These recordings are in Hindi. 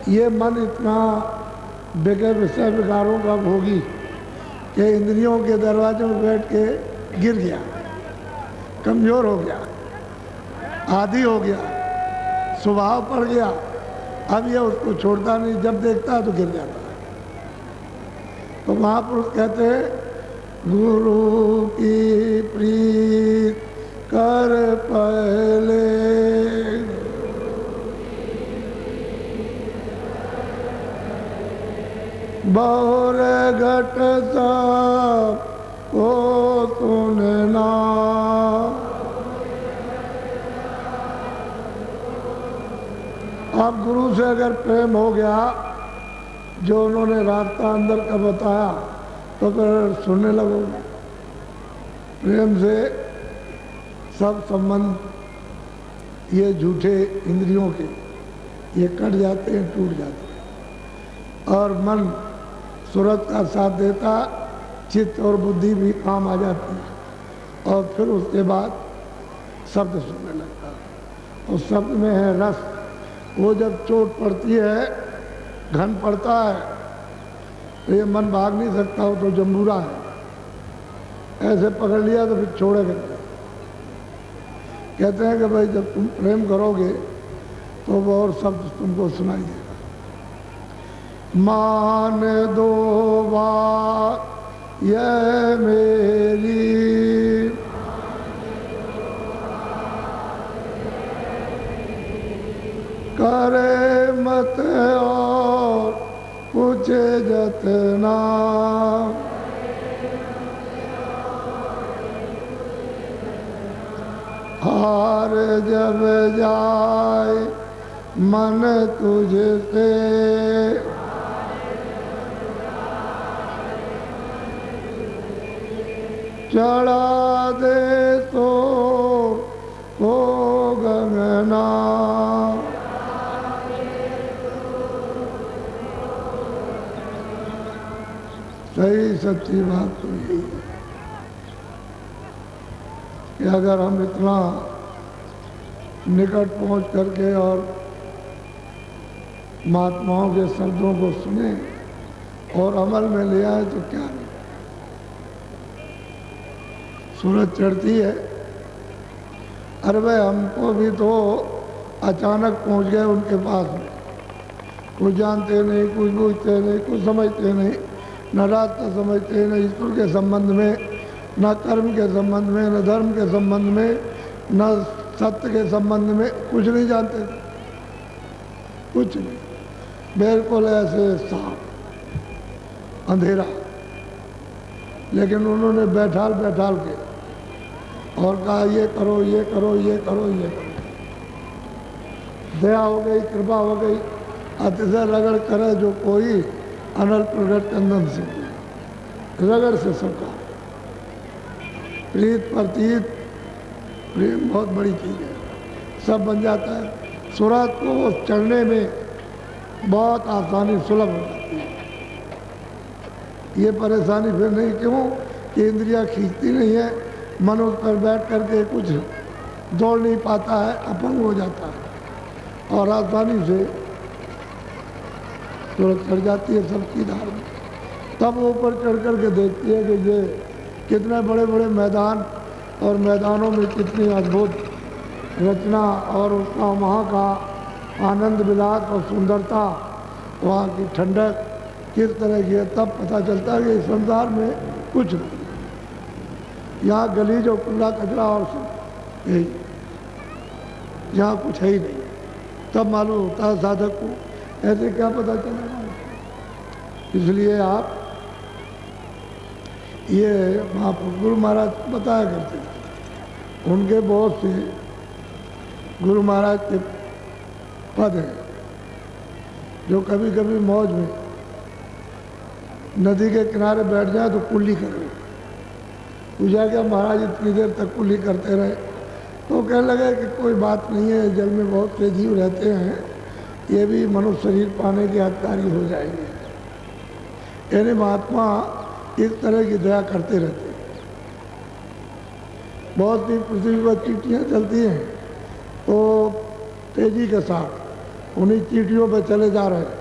ये मन इतना बेके विषय विकारों का भोगी कि इंद्रियों के दरवाजे में बैठ के गिर गया, कमज़ोर हो गया, आदी हो गया, स्वभाव पड़ गया। अब ये उसको छोड़ता नहीं, जब देखता है तो गिर जाता है। तो महापुरुष कहते हैं गुरु की प्रीत कर पहले, बहुर घट सब को सुनना। अब गुरु से अगर प्रेम हो गया, जो उन्होंने रास्ता अंदर का बताया, तो फिर सुनने लगोगे। प्रेम से सब संबंध ये झूठे इंद्रियों के ये कट जाते हैं, टूट जाते हैं, और मन सूरत का साथ देता, चित्त और बुद्धि भी काम आ जाती है, और फिर उसके बाद शब्द सुनने लगता है। और शब्द में है रस। वो जब चोट पड़ती है, घन पड़ता है, तो ये मन भाग नहीं सकता, वो तो जम्बूरा है, ऐसे पकड़ लिया तो फिर छोड़ेगा। कहते हैं कि भाई जब तुम प्रेम करोगे तो वो और शब्द तुमको सुनाई देगा। मान दो बात ये मेरी, करे मत और पूछे जतना, हार जब जाए मन तुझसे, चढ़ा दे तो हो गगना। सही सच्ची बात तो यही है कि अगर हम इतना निकट पहुंच करके और महात्माओं के शब्दों को सुने और अमल में ले आए तो क्या नहीं। सूरज चढ़ती है, अरे भाई हमको भी तो अचानक पहुंच गए उनके पास में, कुछ जानते नहीं, कुछ बूझते नहीं, कुछ समझते नहीं, न रास्ता समझते, न ईश्वर के संबंध में, न कर्म के संबंध में, न धर्म के संबंध में, न सत्य के संबंध में, कुछ नहीं जानते, कुछ नहीं, बिल्कुल ऐसे साफ अंधेरा। लेकिन उन्होंने बैठाल बैठाल के और कहा ये करो, ये करो, ये करो, ये करो। दया हो गई, कृपा हो गई, अतिशय रगड़ करे जो कोई, अनल प्रगट चंदन से, रगड़ से सबका। प्रीत प्रतीत प्रेम बहुत बड़ी चीज़ है, सब बन जाता है। सूरत को चढ़ने में बहुत आसानी, सुलभ हो जाती है। ये परेशानी फिर नहीं, क्यों कि इंद्रियां खींचती नहीं है, मन उस पर बैठ करके कुछ दौड़ नहीं पाता है, अपंग हो जाता है, और आसानी से सूरत चढ़ जाती है सबकी धार में। तब ऊपर चढ़ करके देखती है कि ये कितने बड़े बड़े मैदान, और मैदानों में कितनी अद्भुत रचना, और उसका वहाँ का आनंद विलास और सुंदरता, वहाँ की ठंडक किस तरह की है। तब पता चलता है कि इस संसार में कुछ नहीं, यहाँ गलीज और कूड़ा कचरा और सब यही, यहाँ कुछ है ही नहीं। तब मालूम होता है साधक को, ऐसे क्या पता चलेगा। इसलिए आप ये गुरु महाराज बताया करते थे, उनके बहुत से गुरु महाराज के पद हैं जो कभी कभी मौज में नदी के किनारे बैठ जाए तो कुल्ली करें। पूछा क्या महाराज इतनी देर तक कुल्ली करते रहे, तो कहने लगे कि कोई बात नहीं है, जल में बहुत से जीव रहते हैं, ये भी मनुष्य शरीर पाने के अधिकारी हो जाएंगे। यानी महात्मा इस तरह की दया करते रहते हैं। बहुत सी पृथ्वी पर चींटियाँ चलती हैं तो तेजी के साथ, उन्हीं चींटियों पे चले जा रहे हैं।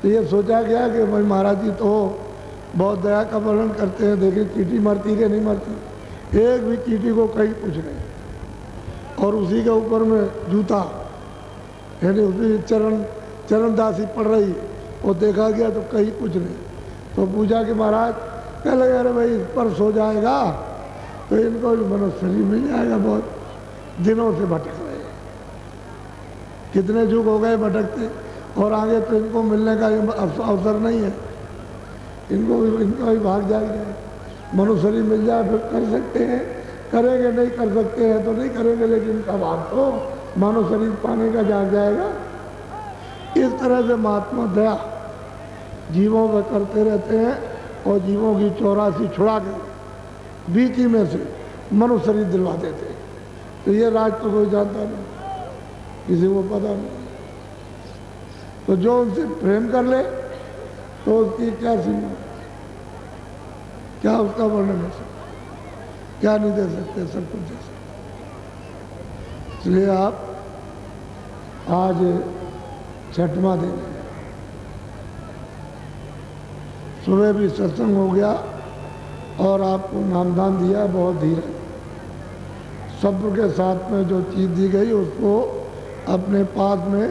तो ये सोचा गया कि भाई महाराज जी तो बहुत दया का वर्णन करते हैं, देखिए चींटी मरती कि नहीं मरती, एक भी चींटी को कहीं कुछ नहीं। और उसी के ऊपर में जूता, यानी उसकी चरणदासी पड़ रही, और देखा गया तो कहीं कुछ नहीं। तो पूछा कि महाराज, कह लगे अरे भाई इस पर सो जाएगा तो इनको मनुष्य शरीर मिल जाएगा, बहुत दिनों से भटक रहे हैं, कितने युग हो गए भटकते, और आगे तो इनको मिलने का अवसर नहीं है, इनका भी भाग जाएगा। मनुष्य शरीर मिल जाए फिर कर सकते हैं, करेंगे नहीं कर सकते हैं तो नहीं करेंगे, लेकिन इनका भाग तो मानव शरीर पाने का जाग जाएगा। इस तरह से महात्मा दया जीवों में करते रहते हैं, और जीवों की 84 छुड़ा के बीच ही में से मनुष्य शरीर दिलवा देते हैं। तो ये राज तो कोई जानता नहीं, किसी को पता नहीं। तो जो उनसे प्रेम कर ले तो उसकी क्या सीमा, क्या उसका वर्णन हो सकता, क्या नहीं दे सकते, सब कुछ दे सकते। इसलिए आप आज 6वां दिन है, सुबह भी सत्संग हो गया और आपको नामदान दिया, बहुत धीरे सब्र के साथ में जो चीज़ दी गई उसको अपने पास में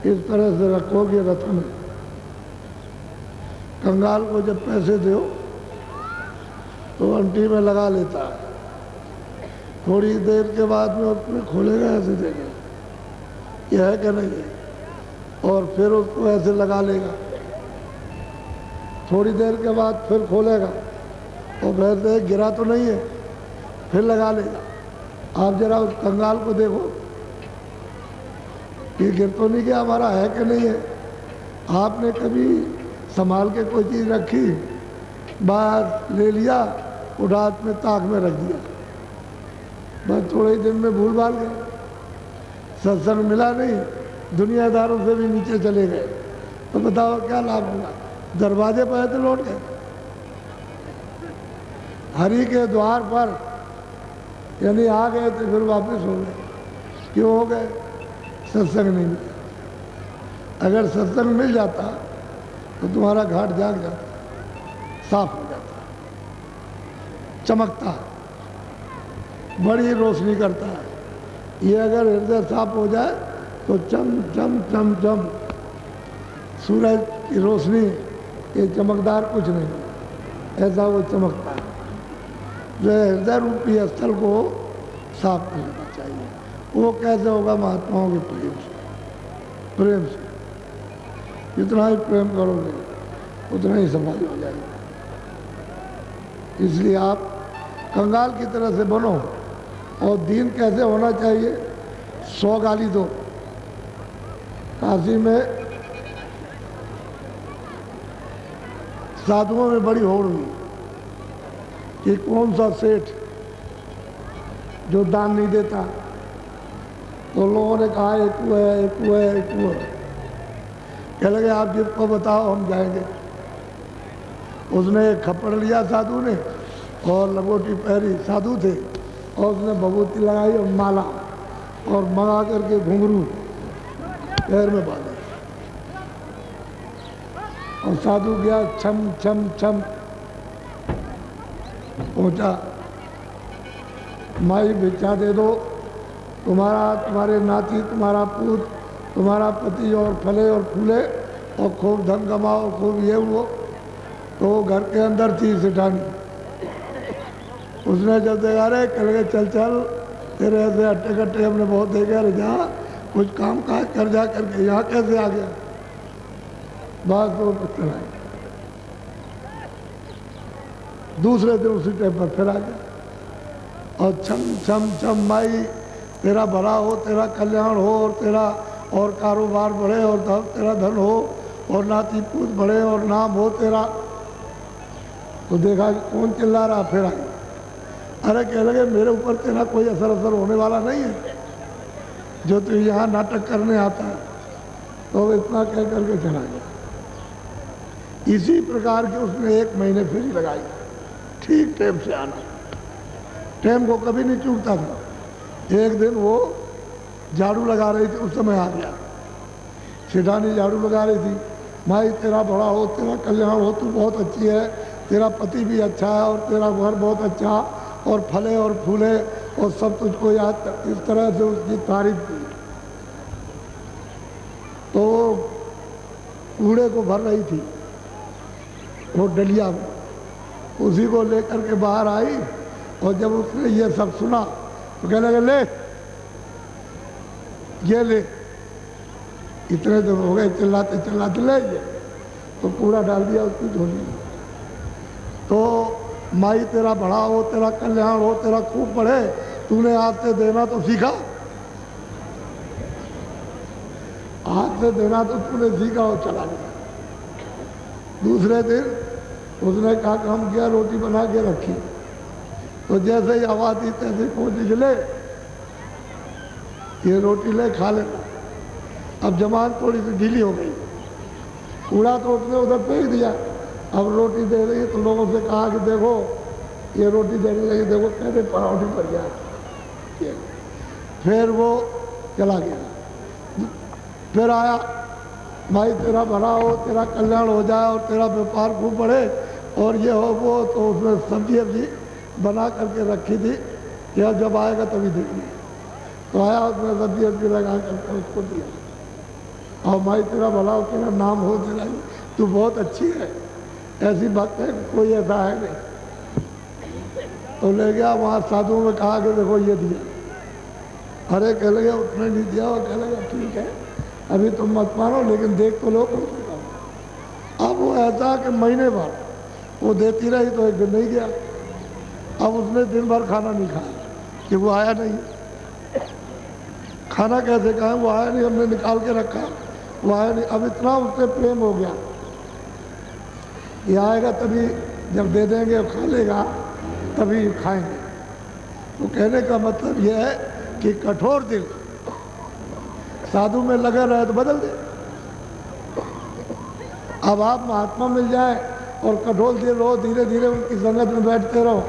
इस तरह से रखोगे रत्न में। कंगाल को जब पैसे दो तो अंटी में लगा लेता है, थोड़ी देर के बाद में उसमें खोलेगा, ऐसे देगा यह है कि नहीं है, और फिर उसको ऐसे लगा लेगा, थोड़ी देर के बाद फिर खोलेगा और फिर गिरा तो नहीं है, फिर लगा लेगा। आप जरा उस कंगाल को देखो कि गिर तो नहीं गया, हमारा है कि नहीं है। आपने कभी संभाल के कोई चीज़ रखी, बाहर ले लिया, उठा में ताक में रख दिया, बस थोड़े ही दिन में भूल भाल गए, सत्संग मिला नहीं, दुनियादारों से भी नीचे चले गए, तो बताओ क्या लाभ हुआ। दरवाजे पर तो लौट गए, हरि के द्वार पर यानी आ गए थे, फिर वापस हो गए। क्यों हो गए? सत्संग नहीं मिला। अगर सत्संग मिल जाता तो तुम्हारा घाट जाग जाता, साफ हो जाता, चमकता, बड़ी रोशनी करता है। ये अगर हृदय साफ हो जाए तो चम चम चम चम सूरज की रोशनी, ये चमकदार कुछ नहीं, ऐसा वो चमकता है। जो हृदय रूपी स्थल को साफ कर लेना चाहिए। वो कैसे होगा? महात्माओं के प्रेम से, प्रेम से। जितना ही प्रेम करोगे उतना ही सफाई हो जाएगी। इसलिए आप कंगाल की तरह से बनो। और दीन कैसे होना चाहिए? 100 गाली दो। काशी में साधुओं में बड़ी होड़ हुई कि कौन सा सेठ जो दान नहीं देता, तो लोगों ने कहा एक वो है, एक वो है, एक वो है। कह लगे आप जिसको बताओ हम जाएंगे। उसने एक खप्पड़ लिया साधु ने, और लंगोटी पहरी, साधु थे, और उसने भभूति लगाई और माला, और मंगा करके घुंघरू पैर में बांधा, और साधु गया, छम छम छम पहुंचा, माई भिक्षा दे दो, तुम्हारे नाती, तुम्हारा पूत, तुम्हारा पति और फले और फूले और खूब धन कमाओ, खूब ये वो। तो घर के अंदर थी सेठानी। उसने जब देखा रहे कह लगे चल चल, तेरे ऐसे अट्टे कट्टे हमने बहुत देखे, अरे जा कुछ काम काज कर जा करके, यहाँ कैसे आ गया? बस वो चला गया। दूसरे दिन उसी टाइम पर फिर आ गया, और छम छम छम माई तेरा भला हो, तेरा कल्याण हो, और तेरा और कारोबार बढ़े, और तेरा धन हो, और नाती पूत बढ़े, और नाम हो तेरा। तो देखा कि कौन चिल्ला रहा, फिर आ गया। अरे कह लगे मेरे ऊपर तेरा कोई असर होने वाला नहीं है, जो तू यहाँ नाटक करने आता है। तो इतना कह करके चला गया। इसी प्रकार के उसने 1 महीने फिर लगाई, ठीक टाइम से आना, टाइम को कभी नहीं चूकता था। एक दिन वो झाड़ू लगा रही थी, उस समय आ गया। सेठानी झाड़ू लगा रही थी, माई तेरा बड़ा हो, तेरा कल्याण हो, तू बहुत अच्छी है, तेरा पति भी अच्छा है और तेरा घर बहुत अच्छा और फले और फूले और सब तुझको याद कर, इस तरह से उसकी तारीफ की। तो वो कूड़े को भर रही थी वो डलिया में, उसी को लेकर के बाहर आई और जब उसने ये सब सुना तो कहने लगे ले ये ले, इतने दिन हो गए चिल्लाते चिल्लाते ले ये, तो कूड़ा डाल दिया उसकी झोली में। तो माई तेरा बड़ा हो, तेरा कल्याण हो, तेरा खूब बढ़े, तूने आज से देना तो सीखा, आज से देना तो तूने सीखा और चला गया। दूसरे दिन उसने क्या काम किया, रोटी बना के रखी, तो जैसे ही आवाज दी तैसे पहुंची चले ये रोटी ले खा लेना। अब जमान थोड़ी सी ढीली हो गई, कूड़ा तो उसने उधर फेंक दिया, अब रोटी दे रही तो लोगों से कहा कि देखो ये रोटी देने लगी, देखो कैसे पराठे पर गया। फिर वो चला गया। फिर आया, भाई तेरा भला हो, तेरा कल्याण हो जाए और तेरा व्यापार खूब बढ़े और ये हो वो, तो उसने सब्जी अब्जी बना करके रखी थी, या जब आएगा तभी देंगे। तो आया, उसने सब्जी अब्जी लगा करके उसको दिया और भाई तेरा भला हो, तेरा नाम हो, तेरा तू बहुत अच्छी है, ऐसी बात है कोई ऐसा है नहीं। तो ले गया वहाँ साधुओं में कहा कि देखो ये दिया, अरे कह लगे उसने नहीं दिया, और कह लगा ठीक है अभी तुम मत मानो लेकिन देख तो लो। अब वो ऐसा कि महीने भर वो देती रही तो एक दिन नहीं गया। अब उसने दिन भर खाना नहीं खाया कि वो आया नहीं। खाना कैसे खाएं, वो आया नहीं, हमने निकाल के रखा, वो आया नहीं। अब इतना उससे प्रेम हो गया, ये आएगा तभी जब दे देंगे खा लेगा तभी खाएंगे। तो कहने का मतलब यह है कि कठोर दिल साधु में लगा रहे तो बदल दे। अब आप महात्मा मिल जाए और कठोर दिल रहो, धीरे धीरे उनकी संगत में बैठते रहो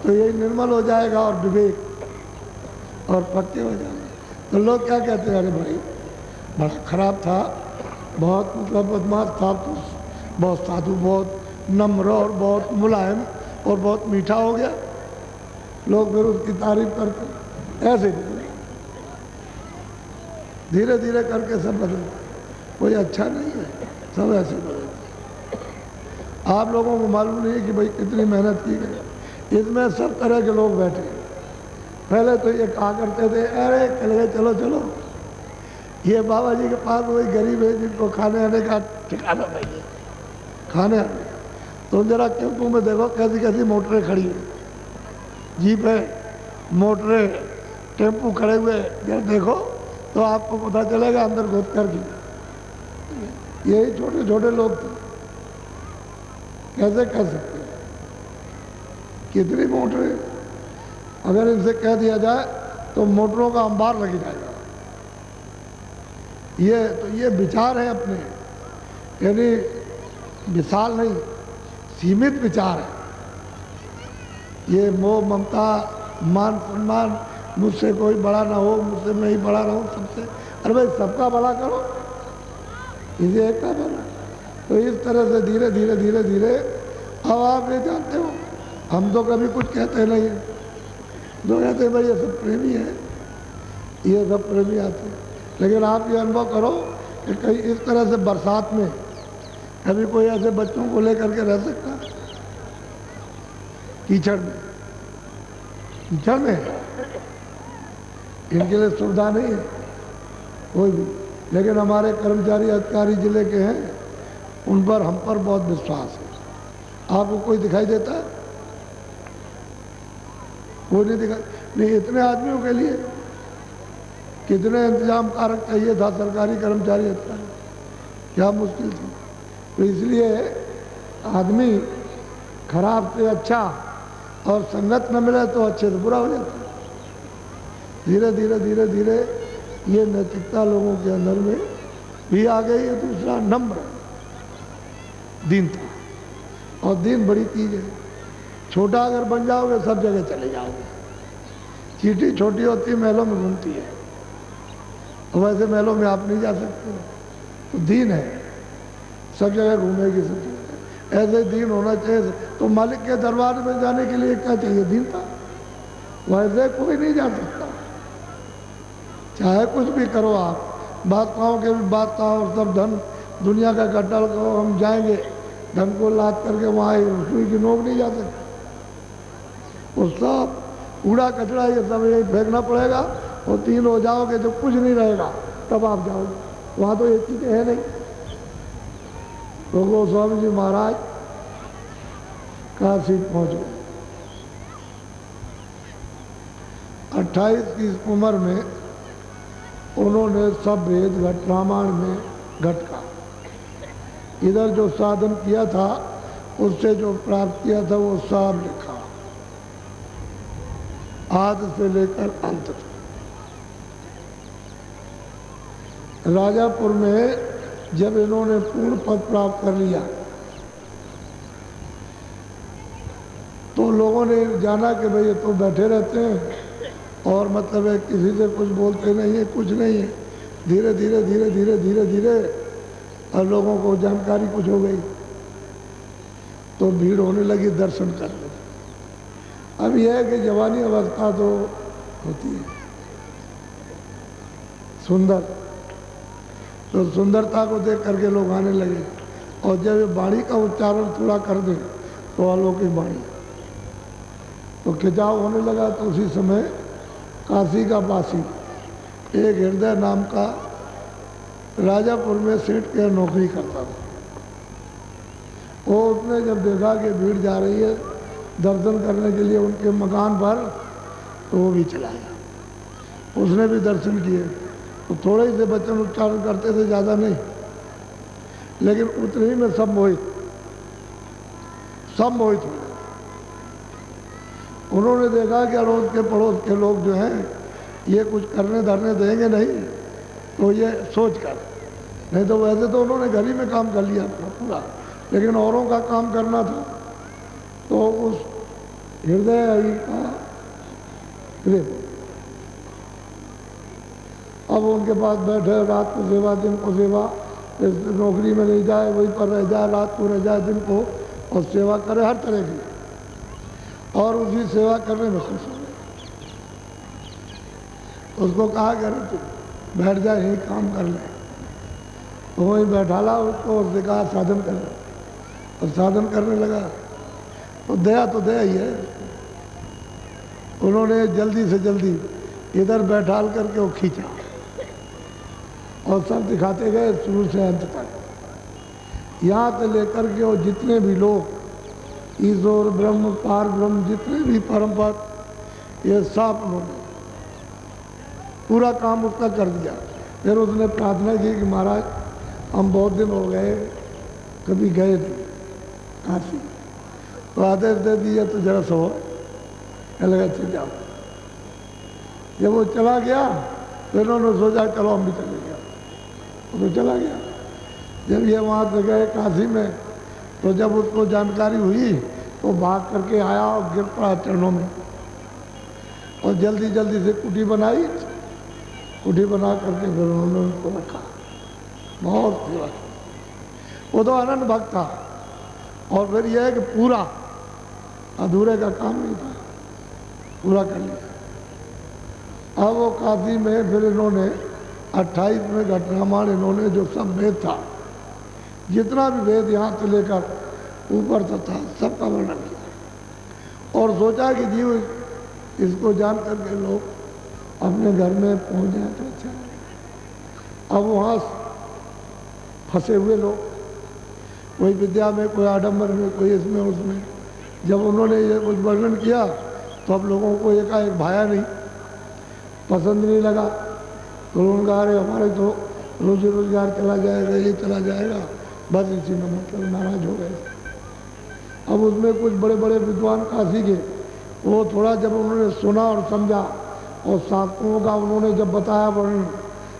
तो यही निर्मल हो जाएगा और विवेक और पक्के हो जाएंगे। तो लोग क्या कहते हैं, अरे भाई बड़ा खराब था, बहुत मतलब बदमाश था, तो बहुत साधु, बहुत नम्र और बहुत मुलायम और बहुत मीठा हो गया। लोग फिर उसकी तारीफ करते, ऐसे धीरे धीरे करके सब बदल, कोई अच्छा नहीं है, सब ऐसे बदल। आप लोगों को मालूम नहीं है कि भाई कितनी मेहनत की गई, इसमें सब तरह के लोग बैठे। पहले तो ये कहा करते थे, अरे चले चलो चलो, ये बाबा जी के पास वही गरीब है जिनको खाने आने का ठिकाना नहीं है, खाने आने। तो जरा टेम्पो में देखो कैसी कैसी मोटरें खड़ी हैं, जीप है, मोटरें, टेम्पो खड़े हुए, जब देखो तो आपको पता चलेगा अंदर घुस कर के यही छोटे छोटे लोग थे। कैसे कह सकते हैं, कितनी मोटरें, अगर इनसे कह दिया जाए तो मोटरों का अंबार लग जाएगा। ये विचार है अपने, यानी विशाल नहीं, सीमित विचार है। ये मोह ममता मान सम्मान, मुझसे कोई बड़ा ना हो, मुझसे मैं ही बड़ा रहूं सबसे, अरे भाई सबका भला करो, इसे एक का भला। तो इस तरह से धीरे धीरे धीरे धीरे, अब आप ये जानते हो हम तो कभी कुछ कहते नहीं है, जो कहते भाई ये सब प्रेमी है, ये सब प्रेमी आते हैं। लेकिन आप ये अनुभव करो कि कहीं इस तरह से बरसात में कभी कोई ऐसे बच्चों को लेकर के रह सकता है कीचड़ में? कीचड़ में इनके लिए सुविधा नहीं है कोई भी। लेकिन हमारे कर्मचारी अधिकारी जिले के हैं, उन पर हम पर बहुत विश्वास है। आपको कोई दिखाई देता है? कोई नहीं दिखाई नहीं। इतने आदमियों के लिए कितने इंतजाम कारक चाहिए था सरकारी कर्मचारी अधिकारी, क्या मुश्किल थी। तो इसलिए आदमी खराब से अच्छा और संगत न मिले तो अच्छे से बुरा हो जाता है। धीरे धीरे धीरे धीरे ये नैतिकता लोगों के अंदर में भी आ गई है। दूसरा नम्र दीनता, और दीन बड़ी चीज है। छोटा अगर बन जाओगे सब जगह चले जाओगे। चींटी छोटी होती है, महलों में घूमती है, वैसे महलों में आप नहीं जा सकते, तो दीन है, सब जगह घूमेगी, सब जगह ऐसे दीन होना चाहिए। तो मालिक के दरबार में जाने के लिए क्या चाहिए? दीन था। वैसे कोई नहीं जा सकता, चाहे कुछ भी करो आप, बादशाहों के भी बादशाह और सब धन दुनिया का गड्ढा को हम जाएंगे, धन को लाद करके वहाँ सुई की नोक नहीं जा सकते। वो सब कूड़ा कचरा ये सब यही फेंकना पड़ेगा और तीन हो जाओगे जब कुछ नहीं रहेगा तब आप जाओगे। वहाँ तो ये चीज़ें है नहीं। तो गोस्वामी जी महाराज काशी पहुँच गए। 28 की उम्र में उन्होंने सब वेद घट रामायण में घट का इधर जो साधन किया था उससे जो प्राप्त किया था वो सब लिखा, आदि से लेकर अंत तक। राजापुर में जब इन्होंने पूर्ण पद प्राप्त कर लिया तो लोगों ने जाना कि भाई ये तो बैठे रहते हैं और मतलब है किसी से कुछ बोलते नहीं है, कुछ नहीं है। धीरे धीरे धीरे धीरे धीरे धीरे और लोगों को जानकारी कुछ हो गई तो भीड़ होने लगी दर्शन करने। अब यह है कि जवानी अवस्था तो होती है सुंदर, तो सुंदरता को देख करके लोग आने लगे। और जब ये वाणी का उच्चारण थोड़ा कर दें तो अलौकिक वाणी, तो खिंचाव होने लगा। तो उसी समय काशी का वासी एक हृदय नाम का राजापुर में सेठ के नौकरी करता था। वो उसने जब देखा कि भीड़ जा रही है दर्शन करने के लिए उनके मकान पर, तो वो भी चला गया। उसने भी दर्शन किए। तो थोड़े ही से वचन उच्चारण करते थे, ज़्यादा नहीं, लेकिन उतने ही में सब मोहित हो गए। उन्होंने देखा कि अड़ोस के पड़ोस के लोग जो हैं ये कुछ करने धरने देंगे नहीं, तो ये सोच कर, नहीं तो वैसे तो उन्होंने घर ही में काम कर लिया पूरा, लेकिन औरों का काम करना था। तो उस हृदय का प्रेम, अब उनके पास बैठे, रात को सेवा दिन को सेवा, नौकरी में नहीं जाए वहीं पर रह जाए, रात को रह जाए दिन को, और सेवा करे हर तरह की, और उसी सेवा करने में खुश हो गए। उसको कहा करे तू बैठ जाए यहीं काम कर ले, तो वहीं बैठाला उसको, उससे कहा साधन कर, और साधन करने लगा। तो दया ही है। उन्होंने जल्दी से जल्दी इधर बैठाल करके वो खींचा और सब दिखाते गए शुरू से अंत तक, यहाँ से लेकर के वो जितने भी लोग ईश्वर ब्रह्म पार ब्रह्म जितने भी परम पद, ये सब उन्होंने पूरा काम उसका कर दिया। फिर उसने प्रार्थना की कि महाराज हम बहुत दिन हो गए कभी गए नहीं काशी, तो आदेश दे दिया तो जरा सो लगा चल जाओ। जब वो चला गया तो इन्होंने सोचा चलो हम भी चले गया, तो चला गया। जब ये वहाँ से गए काशी में, तो जब उसको जानकारी हुई तो भाग करके आया और गिर पड़ा चरणों में, और जल्दी जल्दी से कुटी बनाई, कुटी बना करके फिर उन्होंने उनको रखा। बहुत सेवा की, वो तो आनंद भक्त था। और फिर यह है कि पूरा अधूरे का काम नहीं था, पूरा कर लिया। अब वो काशी में फिर इन्होंने 28 में घटरामायण इन्होंने जो सब वेद था, जितना भी वेद यहाँ से लेकर ऊपर तक था, सबका वर्णन किया। और सोचा कि जी इसको जान करके लोग अपने घर में पहुँच जाए तो अच्छा। अब वहाँ फंसे हुए लोग, कोई विद्या में, कोई आडंबर में, कोई इसमें उसमें, जब उन्होंने ये कुछ वर्णन किया तो अब लोगों को एकाएक भाया नहीं, पसंद नहीं लगा। तो उन्होंने कहा अरे हमारे तो रोजी रोजगार चला जाएगा, ये चला जाएगा, बस इसी में मतलब नाराज हो गए। अब उसमें कुछ बड़े बड़े विद्वान काशी के, वो थोड़ा जब उन्होंने सुना और समझा, और शास्त्रों का उन्होंने जब बताया वर्णन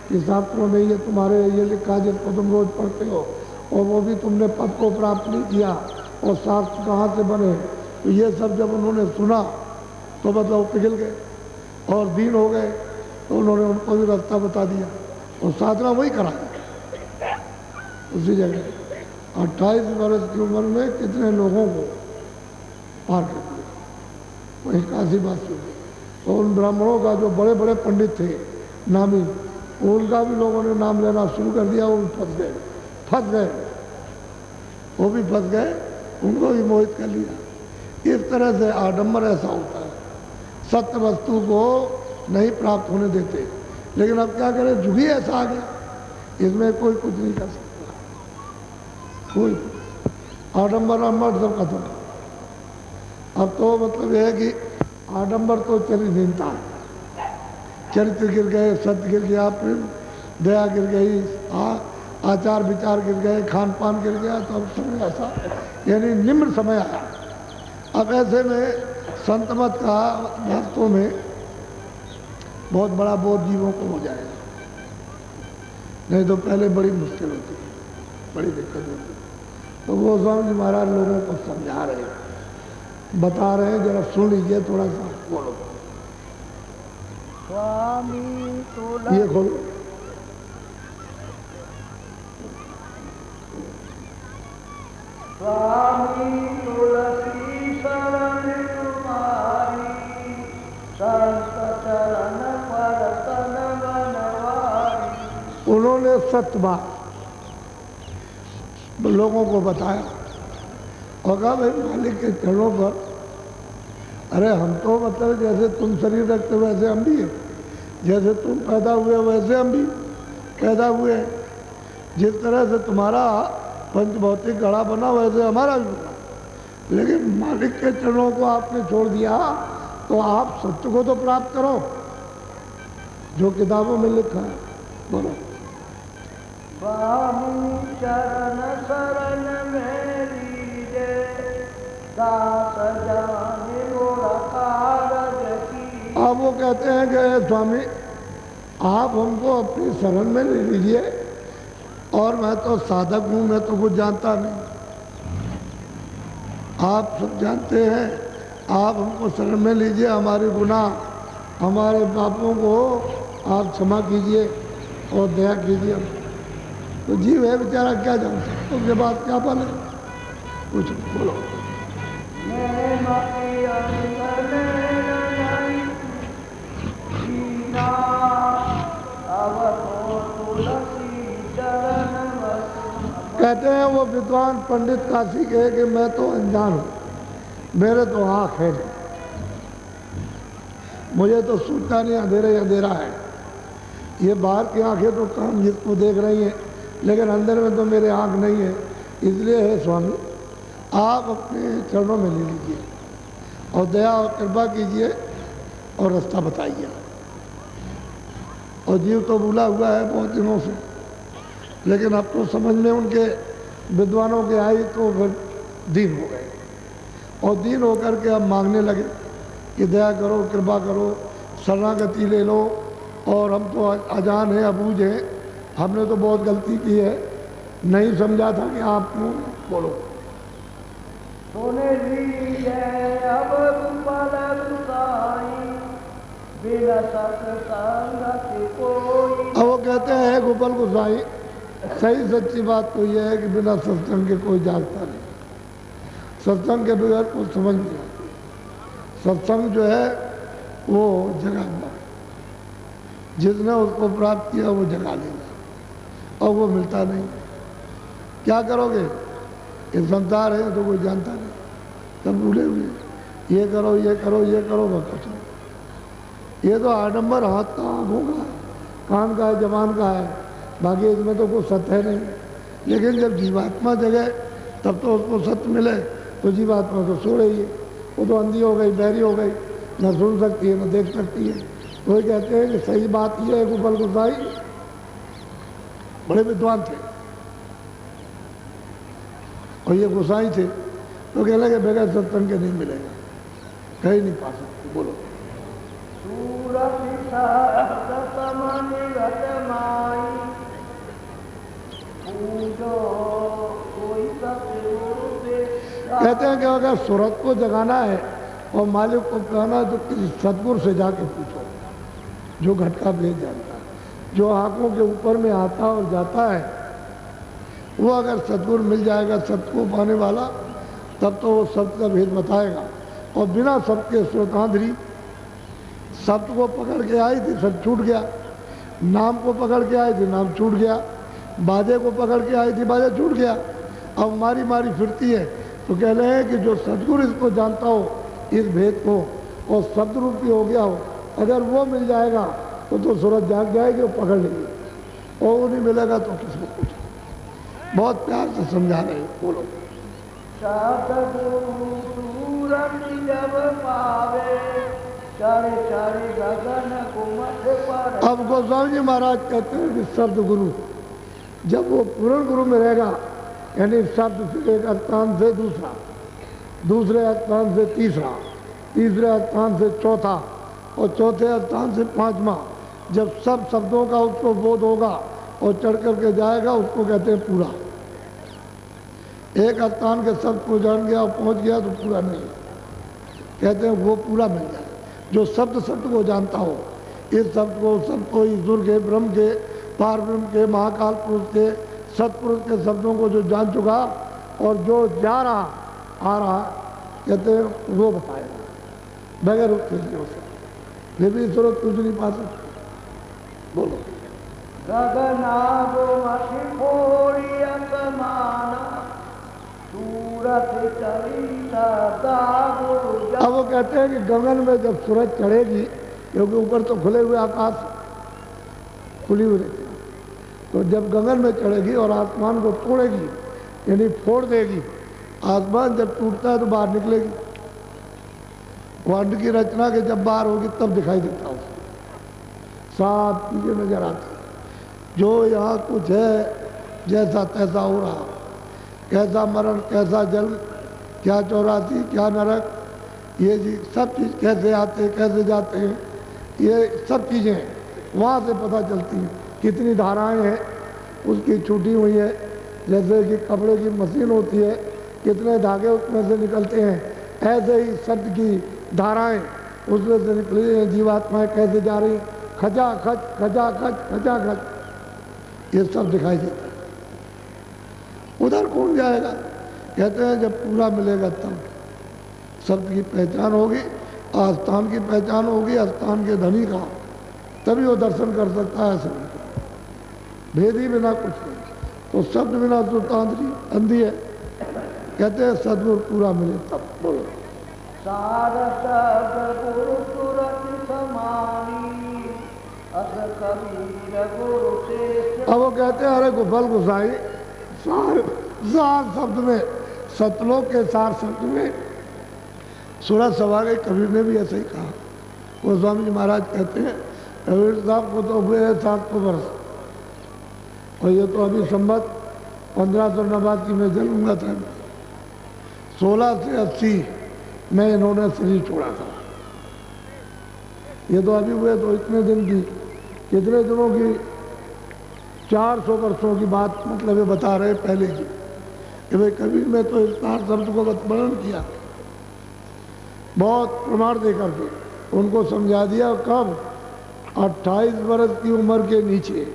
कि शास्त्रों में ये तुम्हारे ये लिखा जिसको तुम रोज पढ़ते हो, और वो भी तुमने पद को प्राप्त नहीं किया, और शास्त्र कहाँ से बने, तो ये सब जब उन्होंने सुना तो मतलब पिघल गए और दीन हो गए। तो उन्होंने उनको भी रास्ता बता दिया और साधना वही करा। उसी जगह 28 वर्ष की उम्र में कितने लोगों को पार कर दिया, वहीं काशी बासी में। तो उन ब्राह्मणों का जो बड़े बड़े पंडित थे नामी, उनका भी लोगों ने नाम लेना शुरू कर दिया, वो भी फंस गए, वो भी फंस गए, उनको भी मोहित कर लिया। इस तरह से आडंबर ऐसा होता है, सत्य वस्तु को नहीं प्राप्त होने देते। लेकिन अब क्या करें, जुग ही ऐसा आ गया, इसमें कोई कुछ नहीं कर सकता, कोई आडंबर अम्बर सब खत्म। अब तो मतलब यह है कि आडंबर तो चरित्रहीनता है, चरित्र गिर गए, सत्य गिर गया, प्रेम दया गिर गई, आचार विचार गिर गए, खान पान गिर गया, तो अब समय ऐसा यानी निम्न समय आया। अब ऐसे में संत मत का भक्तों में बहुत बड़ा बोझ जीवों को हो जाएगा, नहीं तो पहले बड़ी मुश्किल होती है, बड़ी दिक्कत होती है। तो गोस्वामी जी महाराज लोगों को समझा रहे हैं, बता रहे हैं, जरा सुन लीजिए, थोड़ा सा बोलो। स्वामी ये खोलो। स्वामी तुलसी शरण तुम्हारी, संत चरण पर तन बनवारी। उन्होंने सत्य बात लोगों को बताया और कहा भाई मालिक के चरणों पर, अरे हम तो मतलब जैसे तुम शरीर रखते हो वैसे हम भी हैं, जैसे तुम पैदा हुए वैसे हम भी पैदा हुए हैं, जिस तरह से तुम्हारा पंचभौतिक गढ़ा बना वैसे हमारा भी बना, लेकिन मालिक के चरणों को आपने छोड़ दिया, तो आप सत्य को तो प्राप्त करो जो किताबों में लिखा है। बोलो। स्वामी चरण शरण मेरी जय, दास जाने मोरा कारज की। अब वो कहते हैं कि स्वामी आप हमको अपनी शरण में ले लीजिए, और मैं तो साधक हूँ, मैं तो कुछ जानता नहीं, आप सब जानते हैं, आप हमको शरण में लीजिए, हमारे गुनाह हमारे पापों को आप क्षमा कीजिए और दया कीजिए। तो जीव है बेचारा, क्या जान सकता, उसके बाद क्या पाले, कुछ बोलो। कहते हैं वो विद्वान पंडित काशी कहे कि मैं तो अनजान हूँ, मेरे तो आँख है नहीं, मुझे तो सूझता नहीं, अंधेरा ही अंधेरा है। ये बाहर की आंखें तो काम जिसको देख रही हैं, लेकिन अंदर में तो मेरे आँख नहीं है। इसलिए है स्वामी आप अपने चरणों में ले लीजिए और दया और कृपा कीजिए और रास्ता बताइए। और जीव तो भूला हुआ है बहुत दिनों से, लेकिन अब तो समझ में उनके विद्वानों के आई तो फिर दीन हो गए, और दीन होकर के अब मांगने लगे कि दया करो, कृपा करो, शरणागति ले लो, और हम तो अजान हैं, अबूझ हैं, हमने तो बहुत गलती की है, नहीं समझा था कि आप बोलो। सोने ली है अब पल गुसाई, बिना सत्संग कोई। अब वो कहते हैं गोपाल गोसाई, सही सच्ची बात तो यह है कि बिना सत्संग के कोई जागता नहीं, सत्संग के बगैर कोई समझ नहीं आती। सत्संग जो है वो जगा हुआ, जिसने उसको प्राप्त किया वो जगा लेगा, और वो मिलता नहीं। क्या करोगे, ये संसार है तो कोई जानता नहीं, सब भूले हुए, ये करो ये करो ये करो, वो कुछ नहीं। ये तो आडंबर हाथ का, आँखों का, कान का है, जबान का है, बाकी इसमें तो कोई सत्य है नहीं। लेकिन जब जीवात्मा जगे तब तो उसको सत्य मिले, तो जीवात्मा तो सो रही है, वो तो अंधी हो गई, बहरी हो गई, न सुन सकती है न देख सकती है। वही कहते हैं कि सही बात यह है, गोपाल गोसाई बड़े विद्वान थे और ये गोसाई थे, तो कह लगे बगैर सत्संग के नहीं मिलेगा, कहीं नहीं पा सकते। बोलो। कहते हैं कि अगर सूरत को जगाना है और मालिक को कहना है तो किसी सतगुरु से जाके पूछो, जो घट का भेद जानता है, जो आंखों के ऊपर में आता और जाता है, वो अगर सतगुरु मिल जाएगा सत्य को पाने वाला, तब तो वो सत्य का भेद बताएगा। और बिना सत्य के श्रोतांधरी, सत्य को पकड़ के आई थी सत्य छूट गया, नाम को पकड़ के आई थी नाम छूट गया, बाजे को पकड़ के आई थी बाजा छूट गया। अब मारी मारी फिरती है। तो कह रहे हैं कि जो सतगुरु इसको जानता हो, इस भेद को, और शब्द रूपी हो गया हो, अगर वो मिल जाएगा तो सूरत जाग जाएगी, वो पकड़ लेगी। और वो नहीं मिलेगा तो किसको पूछे। बहुत प्यार से समझा रहे हैं। बोलो। अब गोस्वामी जी महाराज कहते हैं कि शब्द गुरु, जब वो पूर्ण गुरु में रहेगा, यानी शब्द से एक स्थान से दूसरा, दूसरे स्थान से तीसरा, तीसरे स्थान से चौथा, और चौथे स्थान से पांचवा, जब सब शब्दों का उसको बोध होगा और चढ़ करके जाएगा, उसको कहते हैं पूरा। एक स्थान के शब्द को जान गया और पहुंच गया तो पूरा नहीं, कहते हैं वो पूरा मिल जाए। जो शब्द को जानता हो, इस शब्द को, सबको, ईश्वर के, ब्रह्म के, पार ब्रह्म के, महाकाल पुरुष के, सतपुरुष के शब्दों को जो जान चुका और जो जा रहा आ रहा, कहते हैं वो बताएगा बगैर उसके लिए हो सकता। फिर भी सूरत कुछ नहीं पा सकते। बोलो। अब वो कहते हैं कि गगन में जब सूरज चढ़ेगी, क्योंकि ऊपर तो खुले हुए आकाश खुली हुई रहती है, तो जब गगन में चढ़ेगी और आसमान को तोड़ेगी, यानी फोड़ देगी, आसमान जब टूटता है तो बाहर निकलेगी। वंड की रचना के जब बाहर होगी तब दिखाई देता है, साफ चीजें नजर आती। जो यहाँ कुछ है जैसा तैसा हो रहा, कैसा मरण, कैसा जल, क्या 84, क्या नरक, ये जी सब चीज़ कैसे आते कैसे जाते हैं, ये सब चीज़ें वहाँ से पता चलती हैं। कितनी धाराएं हैं उसकी छूटी हुई है, जैसे कि कपड़े की मशीन होती है, कितने धागे उसमें से निकलते हैं, ऐसे ही शब्द की धाराएं उसमें से निकली हैं। जीवात्माएं कैसे जा रही, खचा खच खचा खच खचा खच, ये सब दिखाई देता है। उधर कौन जाएगा? कहते हैं जब पूरा मिलेगा तब शब्द की पहचान होगी, आस्थान की पहचान होगी, आस्थान के धनी का, तभी वो दर्शन कर सकता है। शब्द भेद ही बिना कुछ नहीं, तो शब्द बिना सुल्तानरी अंधी है। कहते हैं सदगुरु पूरा मिले तब। बोलो। अब वो कहते हैं अरे गोपाल गोसाई, सार शब्द में, सतलोक के सार शब्द में सूरत सवा गई। कबीर ने भी ऐसे ही कहा। गोस्वामी जी महाराज कहते हैं कबीर साहब को तो हुए हैं 700 वर्ष, और ये तो अभी संबत 1589 में जन्म था। 16 से 80 में इन्होंने शरीर छोड़ा था। ये तो अभी हुए तो इतने दिन की, कितने दिनों की, 400 वर्षों की बात मतलब ये बता रहे पहले की, कि भाई कबीर में तो इस सार शब्द को वर्णन किया, बहुत प्रमाण दे करके उनको समझा दिया। कब? 28 वर्ष की उम्र के नीचे।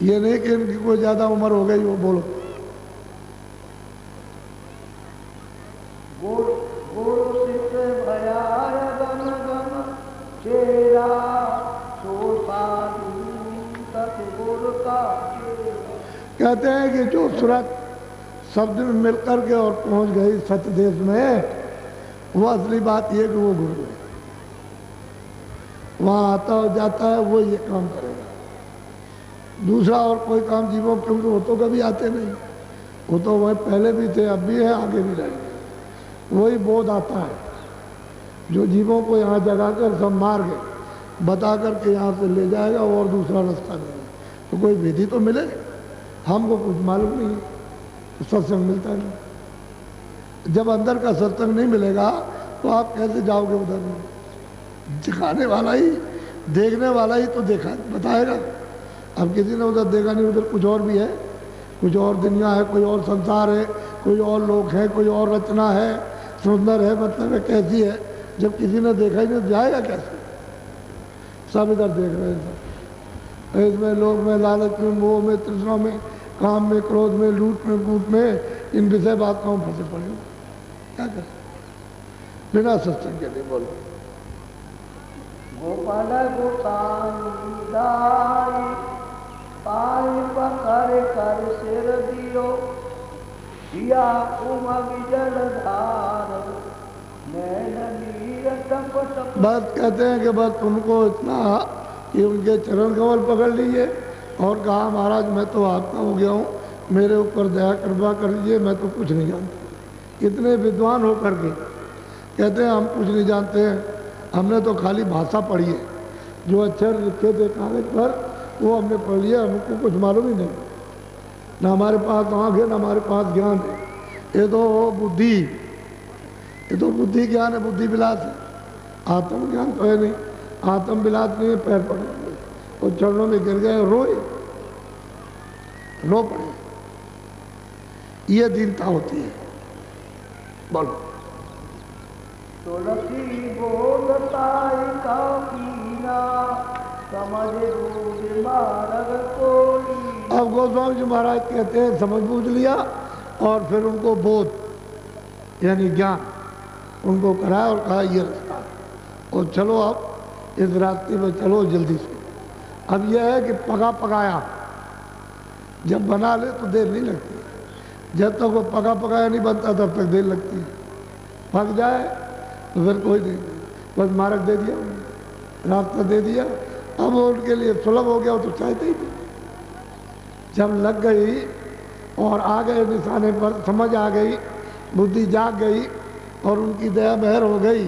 ये नहीं कि इनकी कोई ज्यादा उम्र हो गई वो। बोलो। कहते हैं कि जो सूरत शब्द में मिलकर के और पहुंच गई सत्य देश में, वो असली बात ये कि वो गुरु है। वहां आता और जाता है, वो ये काम करेगा। दूसरा और कोई काम जीवों, क्योंकि वो तो कभी आते नहीं, वो तो वह पहले भी थे, अब भी है, आगे भी रहेंगे। वही बोध आता है जो जीवों को यहाँ जगा कर सब मार्ग बता करके यहाँ से ले जाएगा, और दूसरा रास्ता नहीं है। तो कोई विधि तो मिले, हमको कुछ मालूम नहीं, तो सत्संग मिलता नहीं। जब अंदर का सत्संग नहीं मिलेगा तो आप कैसे जाओगे उधर? दिखाने वाला ही, देखने वाला ही तो देखा बताएगा। अब किसी ने उधर देखा नहीं, उधर कुछ और भी है, कुछ और दुनिया है, कोई और संसार है, कोई और लोग हैं, कोई और रचना है, सुंदर है, मतलब है कैसी है। जब किसी ने देखा ही नहीं तो जाएगा कैसे? सब इधर देख रहे हैं। इसमें लोभ में, लालच में, मोह में, तृष्णा में, काम में, क्रोध में, लूट में, कूट में, इन विषय बातों में फंसे पड़े हो। क्या कर बिना सत्संग के नहीं बोलो। गोपाल गोसाई दाई पाई पकड़ कर सिर दियो दिया उमग जलधार नैन नीर टप टप। बस कहते हैं कि बस उनको इतना कि उनके चरण कमल पकड़ लिए और कहा महाराज मैं तो आपका हो गया हूँ, मेरे ऊपर दया कृपा कर दीजिए, मैं तो कुछ नहीं जानता। इतने विद्वान हो करके कहते हैं हम कुछ नहीं जानते हैं, हमने तो खाली भाषा पढ़ी है, जो अक्षर लिखे थे कागज पर वो हमने पढ़ लिया, हमको कुछ मालूम ही नहीं, ना हमारे पास आँख है ना हमारे पास ज्ञान है। ये तो बुद्धि, ये तो बुद्धि ज्ञान है, बुद्धि विलास है, आत्म ज्ञान तो है नहीं। आत्म विलास नहीं है, पैर पड़े और चरणों में गिर गए, रोए, रो पड़े। ये दीनता होती है। बोलो। तुलसी बोलताई का पीना समझ बूझ मार्ग कोई। अब गोस्वामी जी महाराज कहते हैं समझ बूझ लिया और फिर उनको बोध यानी ज्ञान उनको कराया और कहा ये रास्ता और चलो आप इस रास्ते में चलो जल्दी से। अब यह है कि पका पकाया जब बना ले तो देर नहीं लगती, जब तक वो पका पकाया नहीं बनता तब तक देर लगती है। पक जाए तो फिर कोई नहीं, बस मार्ग दे दिया, रास्ता दे दिया, अब वो उनके लिए सुलभ हो गया, वो तो चाहते ही थे। जब लग गई और आ गए निशाने पर, समझ आ गई, बुद्धि जाग गई और उनकी दया मेहर हो गई,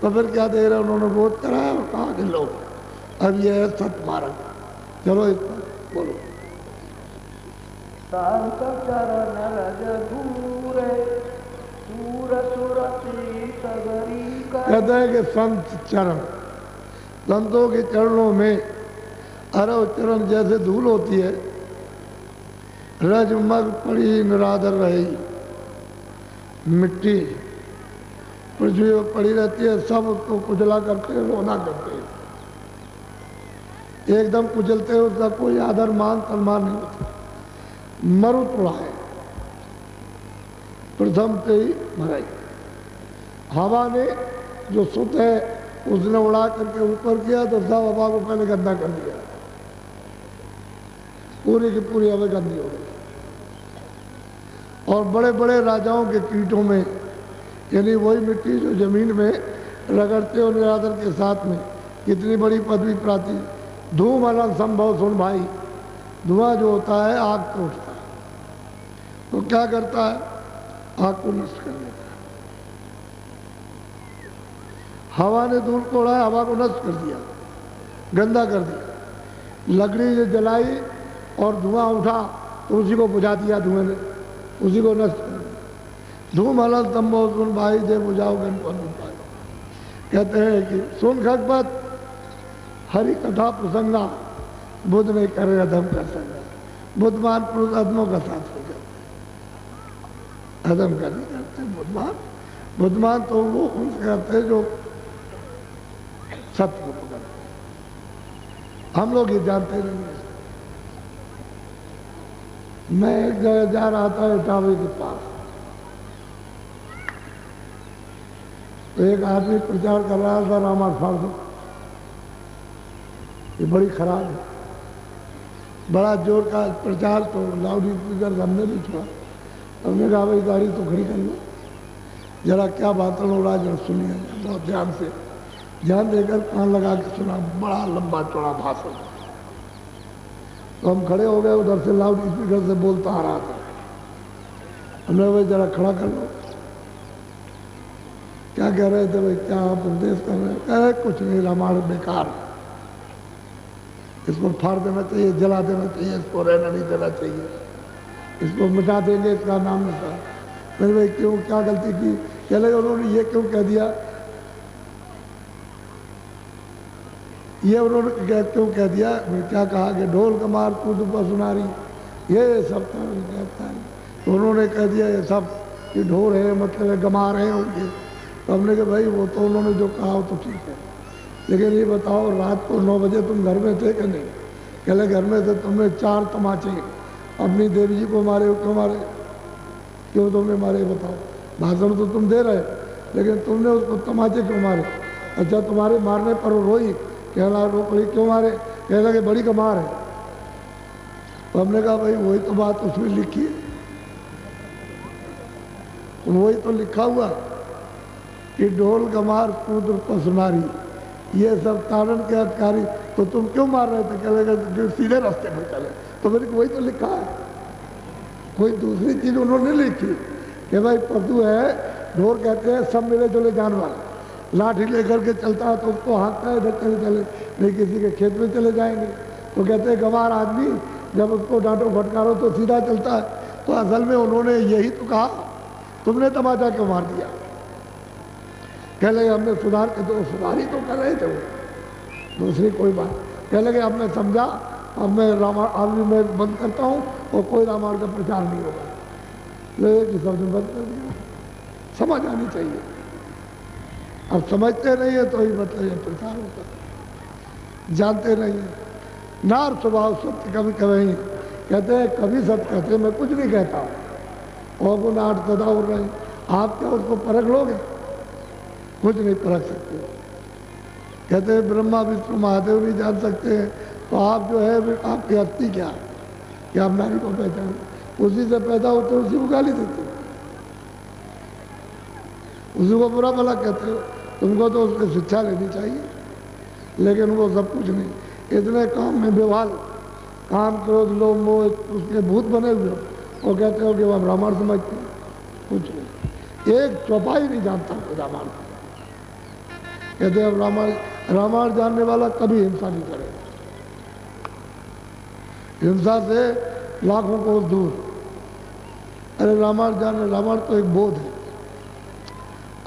तो फिर क्या दे रहे उन्होंने बोध कराया और कहा कि लो अब यह है सतमार्ग, चलो इस पर बोलो। संत चरण रज धूरे सूर सुरति सगरी का। कहते हैं कि संत चरण, संतों के चरणों में अरव चरण जैसे धूल होती है, रज मग पड़ी निरादर रही, मिट्टी पृथ्वी पर पड़ी रहती है, सब उसको कुचला करते हैं, रोना करते हैं, एकदम कुचलते हैं, उसका कोई आदर मान सम्मान नहीं होता। मरुतुड़ा है, प्रथम से ही मराई। हवा ने जो सुत है उसने उड़ा करके ऊपर किया तो सब हवा को पहले गंदा कर दिया, पूरी की पूरी हवा गंदी हो गई। और बड़े बड़े राजाओं के कीटों में, यानी वही मिट्टी जो जमीन में रगड़ते और निरादर के साथ में कितनी बड़ी पदवी प्राप्ति। धूम अनंत संभव सुन भाई, धुआं जो होता है आग को उठता है, तो क्या करता है, आग को नष्ट कर देता है। हवा ने धूल को उड़ाया, हवा को नष्ट कर दिया, गंदा कर दिया। लकड़ी जो जलाई और धुआं उठा तो उसी को बुझा दिया, धुएं ने उसी को नष्ट कर दिया। धूम अनंत संभव सुन भाई, दे बुझाओ गणपत पाए। कहते हैं कि सुन खगपत हरि कथा प्रसंगा, बुद्ध ने करे अधम कर संगा। बुद्धमान पुरुष अधमों का साथ हो जाते, अधम का नहीं करते। बुद्धमान, बुद्धमान तो वो उनसे करते हैं जो सत्य को पकड़ते। हम लोग ये जानते नहीं हैं। मैं एक जगह जा रहा था इटावे के पास, तो एक आदमी प्रचार कर रहा था रामायण फाड़, ये बड़ी खराब है, बड़ा जोर का प्रचार, तो लाउड स्पीकर हमने भी छोड़ा। हमने कहा भाई गाड़ी तो खड़ी कर लो, जरा क्या बात हो रहा है जरा सुनिए, बहुत ध्यान से, ध्यान देकर कान लगा के सुना। बड़ा लंबा चौड़ा भाषण, तो हम खड़े हो गए, उधर से लाउड स्पीकर से बोलता आ रहा था। हमने भाई जरा खड़ा कर लो, क्या कह रहे थे भाई, क्या आप उपदेश कर रहे हैं? कह रहे कुछ नहीं, रामायण बेकार है, इसको फाड़ देना चाहिए, जला देना चाहिए, इसको रहना नहीं देना चाहिए, इसको मिटा देंगे, इसका नाम मिटा। मैंने भाई क्यों, क्या गलती की? कह लगे उन्होंने ये क्यों कह दिया, ये उन्होंने क्यों कह दिया? मैं क्या कहा कि ढोल कमार कूद पर सुनारी, ये सब कहता है। तो उन्होंने कह दिया ये सब कि ढोल है, मतलब गमा रहे होंगे। तो हमने कहा भाई वो तो उन्होंने जो कहा वो तो ठीक है, लेकिन ये बताओ रात को 9 बजे तुम घर में थे कि नहीं? कहले घर में से तुमने 4 तमाचे अपनी देवी जी को मारे हो, क्यों मारे? क्यों तुमने मारे बताओ? भाषण तो तुम दे रहे, लेकिन तुमने उसको तमाचे क्यों मारे? अच्छा, तुम्हारे मारने पर वो रोई, कहला रोकड़ी क्यों मारे? कह लगे बड़ी कमार है। तो हमने कहा भाई वही तो बात उसमें लिखी है, वही तो लिखा हुआ कि ढोल कमार कूद पसनारी, ये सब तारण के अधिकारी, तो तुम क्यों मार रहे थे? कह लगे सीधे रास्ते पर चले। तो मेरे को वही तो लिखा है, कोई दूसरी चीज उन्होंने लिखी कि भाई पशु है, ढोर कहते हैं सब मिले जुले जानवर, लाठी लेकर के चलता है तो उसको हाँकता है इधर चले चले, नहीं किसी के खेत में चले जाएंगे। तो कहते हैं गंवार आदमी जब उसको डांटो फटकारो तो सीधा चलता है। तो असल में उन्होंने यही तो कहा, तुमने तमाचा क्यों मार दिया? कह लगे हमने सुधार के, तो सुधार ही तो कर रहे थे वो, दूसरी कोई बात। कह लगे अब मैं समझा, अब मैं रामायण अभी मैं बंद करता हूँ और कोई रामायण का प्रचार नहीं होगा। लेकिन कि सबने बंद कर दिया, समझ आनी चाहिए। अब समझते नहीं है तो ही मतलब ये प्रचार होता है, जानते नहीं है। नार स्वभाव सत्य कभी कभी कहते हैं, कभी सत्य कहते हैं, मैं कुछ नहीं कहता हूँ, और वो नाट सदा उड़ रहे हैं। आप क्या उसको परख लोगे? कुछ नहीं परख सकते। कहते हैं ब्रह्मा विष्णु महादेव नहीं जान सकते हैं, तो आप जो है आपकी हस्ती क्या है कि आप नारी को पहचान? उसी से पैदा होते उसी को गाली देते हो, उसी को बुरा भला कहते हो। तुमको तो उसकी शिक्षा लेनी चाहिए, लेकिन वो सब कुछ नहीं। इतने काम में व्यवहार, काम क्रोध लोभ मोह उसके भूत बने हुए हो, वो कहते हो कि वो हम रामायण समझते हैं, कुछ नहीं। एक चौपाई नहीं जानता रामायण। कहते हैं रामायण जानने वाला कभी हिंसा नहीं करेगा, हिंसा से लाखों को दूर। अरे रामायण जानने, रामायण तो एक बोध है,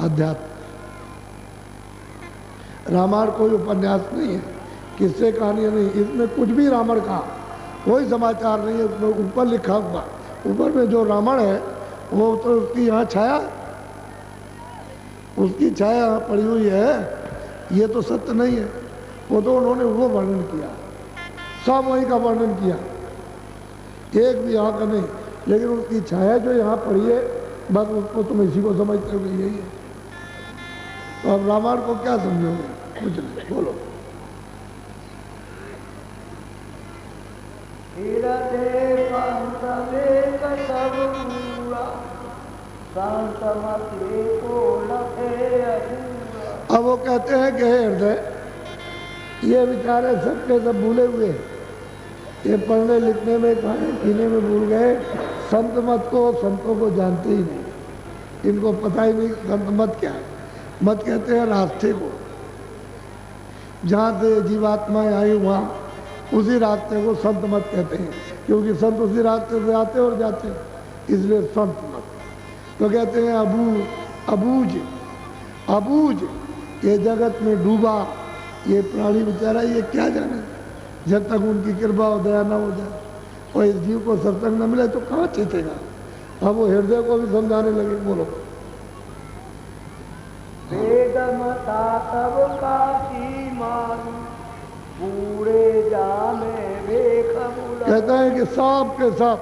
अध्यात्म। रामायण कोई उपन्यास नहीं है, किस्से कहानियां नहीं, इसमें कुछ भी रामायण का कोई समाचार नहीं है। उसमें ऊपर लिखा हुआ, ऊपर में जो रामायण है वो तो उसकी यहाँ छाया, उसकी छाया यहाँ पड़ी हुई है, ये तो सत्य नहीं है। वो तो उन्होंने वो वर्णन किया, सब वही का वर्णन किया, एक भी यहाँ का नहीं। लेकिन उसकी छाया जो यहाँ पड़ी है, बस उसको तुम इसी को समझते हो, यही है। तो अब रामायण को क्या समझोगे? कुछ नहीं, बोलो। अब वो कहते हैं कि हृदय, ये बेचारे सबके सब भूले हुए, ये पढ़ने लिखने में खाने पीने में भूल गए। संत मत को, संतों को जानते ही नहीं, इनको पता ही नहीं संत मत क्या है। मत कहते हैं रास्ते को, जहाँ से जीवात्माएं आई वहाँ उसी रास्ते को संत मत कहते हैं, क्योंकि संत उसी रास्ते से आते और जाते, इसलिए संत मत। तो कहते हैं अबूझ, अबूझ ये जगत में डूबा ये प्राणी बेचारा, ये क्या जाने, जब तक उनकी कृपा और दया न हो जाए और इस जीव को सत्संग न मिले तो कहाँ चेतेगा। अब वो हृदय को भी समझाने लगे। बोलो। कहते हैं कि सब के सब,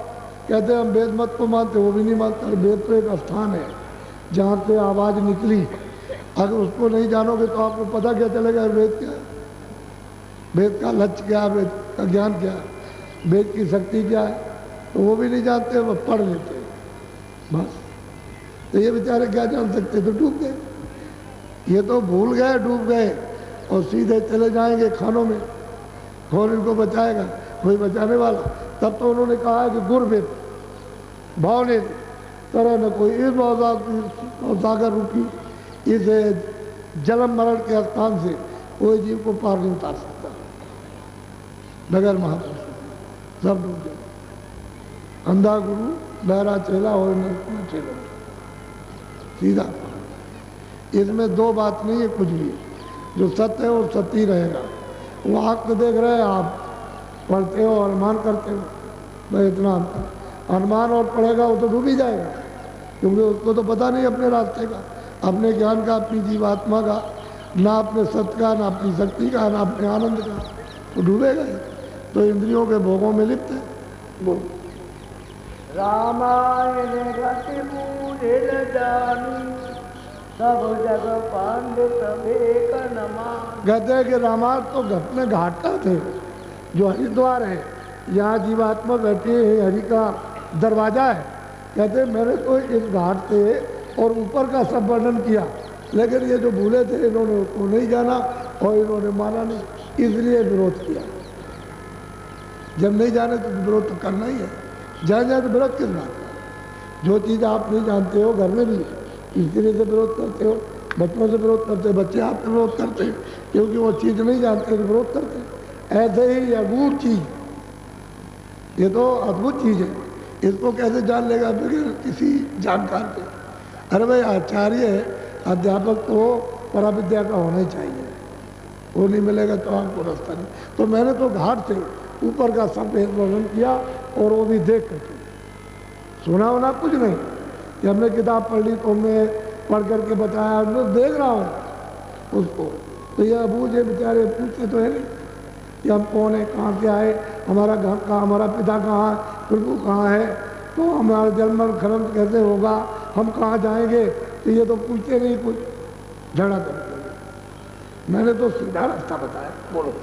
कहते हैं हम वेद मत को मानते, वो भी नहीं मानते। वेद तो एक स्थान है जहाँ से आवाज निकली, अगर उसको नहीं जानोगे तो आपको पता क्या चलेगा वेद क्या है, वेद का लक्ष्य क्या है, वेद का ज्ञान क्या है, वेद की शक्ति क्या है, तो वो भी नहीं जानते, वो पढ़ लेते हैं बस। तो ये बेचारे क्या जान सकते, तो डूब गए। ये तो भूल गए, डूब गए और सीधे चले जाएंगे खानों में, कौन इनको बचाएगा? कोई बचाने वाला। तब तो उन्होंने कहा है कि गुरवेद भावने तरह न कोई इस सागर रूपी इस जन्म मरण के स्थान से कोई जीव को पार नहीं उतार सकता, बगैर महापुरुष सब डूब जाए। अंधा गुरु, बहरा चेला और चेला, सीधा। इसमें दो बात नहीं है कुछ भी, जो सत्य है वो सत्य ही रहेगा। वो आँख को देख रहे हैं, आप पढ़ते हो और अनुमान करते हो, भाई इतना अंतर। अनुमान और पढ़ेगा वो तो डूब ही जाएगा, क्योंकि उसको तो पता नहीं अपने रास्ते का, अपने ज्ञान का, अपनी जीवात्मा का, ना अपने सत्य का, ना अपनी शक्ति का, ना अपने आनंद का, तो डूबेगा ही। तो इंद्रियों के भोगों में लिप्त है। बोलो। रामायण घट बूझे न जानी, सब जग पंडित भेक न मान। कहते हैं कि रामायण तो घट में घाट का थे, जो हरिद्वार है, यहाँ जीवात्मा बैठे हैं, हरि का दरवाजा है। कहते हैं मैंने तो इस घाट से और ऊपर का सब वर्णन किया, लेकिन ये जो भूले थे इन्होंने उसको नहीं जाना और इन्होंने माना नहीं, इसलिए विरोध किया। जब नहीं जाने तो विरोध तो करना ही है, जान जाए तो विरोध किस बात का। जो चीज़ आप नहीं जानते हो घर में भी इसलिए से विरोध करते हो, बच्चों से विरोध करते हो, बच्चे आपसे विरोध करते हैं क्योंकि वो चीज़ नहीं जानते तो विरोध करते हैं। ऐसे ही अद्भुत चीज़, ये तो अद्भुत चीज़ है, इसको कैसे जान लेगा बगैर किसी जानकार के। अरे भाई आचार्य अध्यापक तो पराविद्या का होना ही चाहिए, वो नहीं मिलेगा तो आपको रास्ता नहीं। तो मैंने तो घाट से ऊपर का सब वर्णन किया और वो भी देख करके, सुना होना कुछ नहीं कि हमने किताब पढ़ ली तो मैं पढ़ करके बताया, मैं देख रहा हूँ उसको। तो ये अबूझे बेचारे पूछते तो है नहीं कि हम कौन है, कहाँ से आए, हमारा घर कहाँ, हमारा पिता कहाँ है, प्रभु कहाँ है, तो हमारा जन्म खर्म कैसे होगा, हम कहाँ जाएंगे, तो ये तो पूछते नहीं कुछ, झगड़ा करते। मैंने तो सीधा रास्ता बताया। बोलो।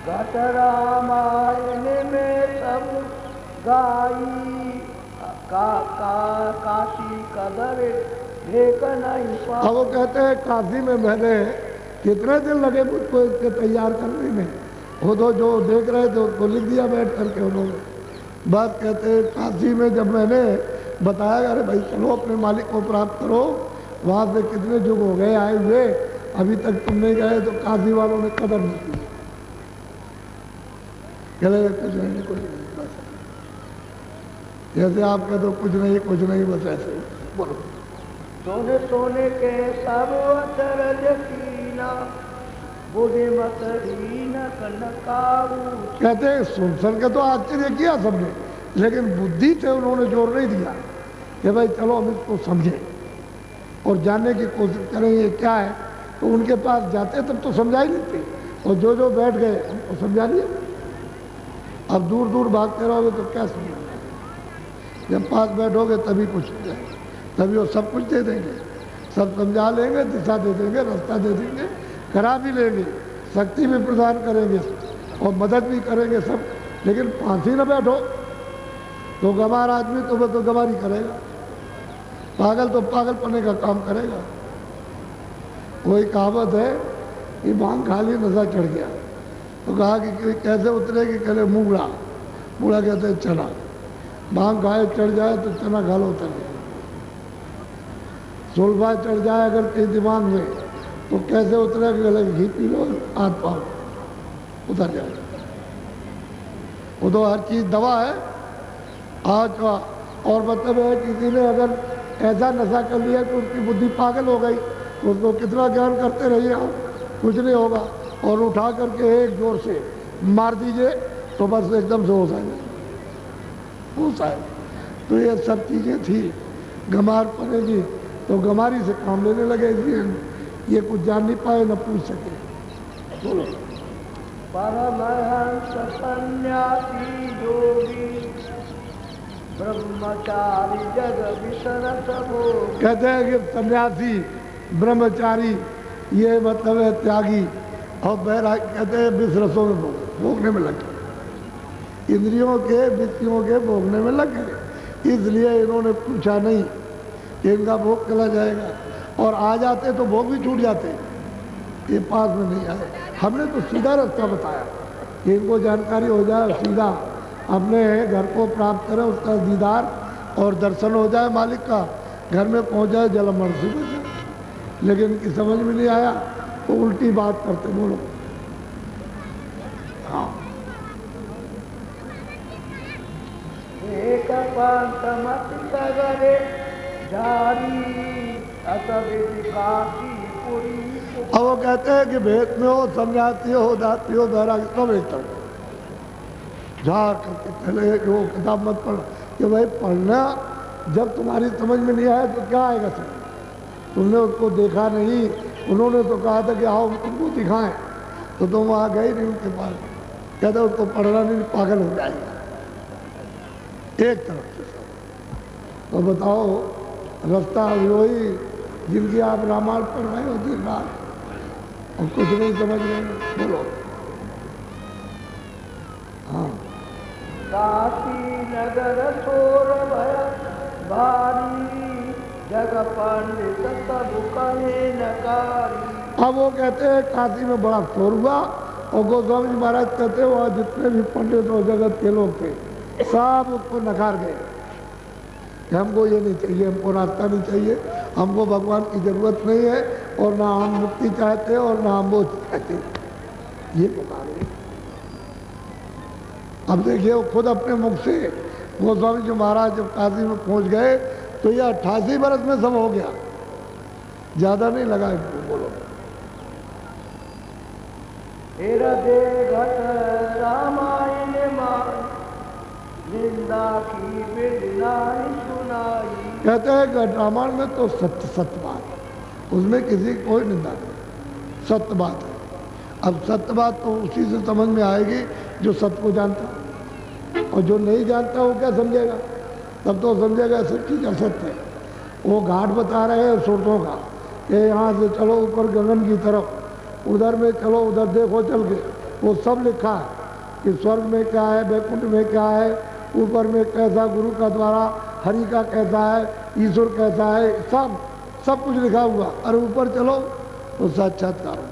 घट रामायण में सब गाई, काशी कदर भेक नहीं पाई। अब वो कहते हैं काशी में मैंने कितने दिन लगे मुझको इसके तैयार करने में, वो तो जो देख रहे थे उसको लिख दिया बैठ करके उन्होंने। बात कहते हैं काशी में जब मैंने बताया अरे भाई चलो अपने मालिक को प्राप्त करो, वहाँ से कितने युग हो गए आए हुए, अभी तक तुम नहीं गए, तो काशी वालों ने कदर नहीं की। चले कुछ नहीं कुछ नहीं, बस जैसे आप कहते हो कुछ नहीं बस ऐसे। बोलो। सोने सोने के सब अचरज कीना, बुढ़े मत हीन कनकाऊ। कहते हैं सुन सर के तो आश्चर्य किया सबने, लेकिन बुद्धि से उन्होंने जोर नहीं दिया कि भाई चलो हम इसको समझें और जानने की कोशिश करें ये क्या है। तो उनके पास जाते तब तो समझा ही नहीं थे, और जो बैठ गए उनको समझा दिया। अब दूर दूर भागते रहोगे तो क्या समझा, जब पास बैठोगे तभी कुछ हो जाए, तभी वो सब कुछ दे देंगे, सब समझा लेंगे, दिशा दे देंगे, रास्ता दे देंगे, करा भी लेंगे, शक्ति भी प्रदान करेंगे और मदद भी करेंगे सब। लेकिन फांसी न बैठो तो गंवार आदमी तो गंवार ही करेगा, पागल तो पागल पने का काम करेगा। वही कहावत है कि भांग खाली नशा चढ़ गया, तो कहा कि कैसे उतरेगी, कहले मूंगड़ा, मूंगड़ा कहते हैं चना, भांग खाए चढ़ जाए तो चना खा लो उतर गया। सुलभा चढ़ जाए अगर कहीं दिमाग में तो कैसे उतरेगा, कहले घी पी लो हाथ पाओ उतर जाएगा। वो तो हर चीज़ दवा है आज का। और मतलब है किसी ने अगर ऐसा नशा कर लिया तो उसकी बुद्धि पागल हो गई, तो उसको कितना ज्ञान करते रहिए आप, कुछ नहीं होगा। और उठा करके एक जोर से मार दीजिए तो बस एकदम से हो जाएगा। तो ये सब चीज़ें थी, गंवार पड़ेगी तो गंवारी से काम लेने लगे, इसलिए ये कुछ जान नहीं पाए न पूछ सके। बोलो। परमहंस सन्यासी योगी, ब्रह्मचारी जग विसरत भोग। कहते हैं कि सन्यासी ब्रह्मचारी ये मतलब है त्यागी, और बैरागी कहते हैं विसरसों में भोगने में लगे, इंद्रियों के विषयों के भोगने में लग गए। इसलिए इन्होंने पूछा नहीं कि इनका भोग चला जाएगा, और आ जाते तो भोग भी छूट जाते, ये पास में नहीं आए। हमने तो सीधा रास्ता बताया कि इनको जानकारी हो जाए, सीधा अपने घर को प्राप्त करें, उसका दीदार और दर्शन हो जाए मालिक का, घर में पहुंच जाए जलमण से बच जाए। लेकिन इनकी समझ में नहीं आया तो उल्टी बात करते। बोलो। हाँ। एक पंथ मत सगरे जारी, असविधि काशी पुरी। अब वो कहते हैं कि भेद में हो, सन्यासी हो, दाती हो, बैरागी सब एक तरह झाड़ करके पहले वो किताब मत पढ़ कि भाई पढ़ना जब तुम्हारी समझ में नहीं आया तो क्या आएगा समझ। तुमने उसको देखा नहीं, उन्होंने तो कहा था कि आओ तुमको दिखाएं, तो तुम वहाँ गए नहीं उनके पास, कहते उसको पढ़ना नहीं, पागल हो जाएगा। एक तरफ से सब। तो बताओ रास्ता वही जिनकी आप रामायण पढ़ रहे हो दिन रात और कुछ नहीं समझ रहे हो। बोलो। हाँ। काशी नगर छोर भय भारी, जग पंडित सब कहे नकारी। अब वो कहते हैं काशी में बड़ा शोर हुआ और गोस्वामी जी महाराज कहते हैं वहाँ जितने भी पंडित और जगत के लोग थे सब उसको नकार गए। हमको ये नहीं चाहिए, हमको रास्ता नहीं चाहिए, हमको भगवान की जरूरत नहीं है और ना हम मुक्ति चाहते और ना हम वो चाहते। ये पुकारे। अब देखिए वो खुद अपने मुख से गोस्वामी जी महाराज जब काशी में पहुंच गए तो ये 88 बरस में सब हो गया, ज्यादा नहीं लगा इनको। बोलो। हृदय घट रामायण मान, निंदा की बिरनाई सुनाई। कहते हैं कि रामायण में तो सत्य सत्य बात है, उसमें किसी की कोई निंदा नहीं, सत्य बात है। अब सत्य बात तो उसी से समझ में आएगी जो सत्य को जानता है, और जो नहीं जानता वो क्या समझेगा? तब तो समझेगा सब चीज़ असत्य है। वो घाट बता रहे हैं सुरतों का कि यहाँ से चलो ऊपर गगन की तरफ, उधर में चलो, उधर देखो चल के, वो सब लिखा है कि स्वर्ग में क्या है, वैकुंठ में क्या है, ऊपर में कैसा गुरु का द्वारा, हरि का कैसा है, ईश्वर कैसा है, सब कुछ लिखा हुआ। अरे ऊपर चलो तो साक्षात्कार हो।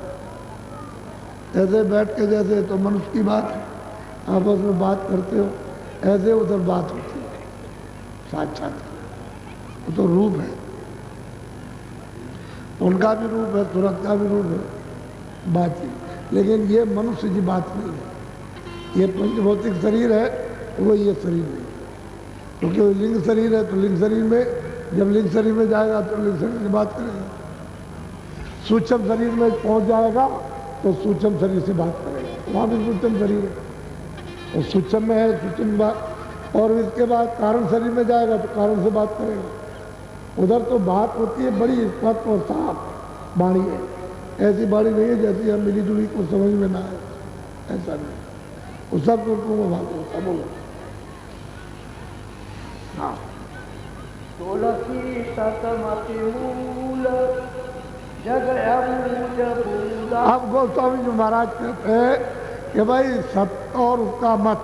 ऐसे बैठ के जैसे तो मनुष्य की बात है, आपस में बात करते हो, ऐसे उधर बात होती है साक्षात्कार। वो तो रूप है, उनका भी रूप है, तुरंत का भी रूप है, बातचीत। लेकिन ये मनुष्य की बात नहीं है। ये पंचभौतिक शरीर है, वो ये शरीर नहीं, क्योंकि वो लिंग शरीर है। तो लिंग शरीर में जब लिंग शरीर में जाएगा तो लिंग शरीर से बात करेगा, सूक्ष्म शरीर में पहुंच जाएगा तो सूक्ष्म शरीर से बात करेगा। वहाँ भी सूक्ष्म शरीर है, और सूक्ष्म में है सूक्ष्म बात। और इसके बाद कारण शरीर में जाएगा तो कारण से बात करेगा। उधर तो बात होती है बड़ी स्पष्ट और साफ वाणी है, ऐसी बाणी नहीं है जैसी हम मिली जुली को समझ में ना आए, ऐसा नहीं। वो सब रूपों में बात होता। बोलो। हाँ। तुलसी सतमति मूल, जग अबूझ बूला। अब गोस्वामी जी महाराज कहते हैं कि भाई सत्य और उसका मत,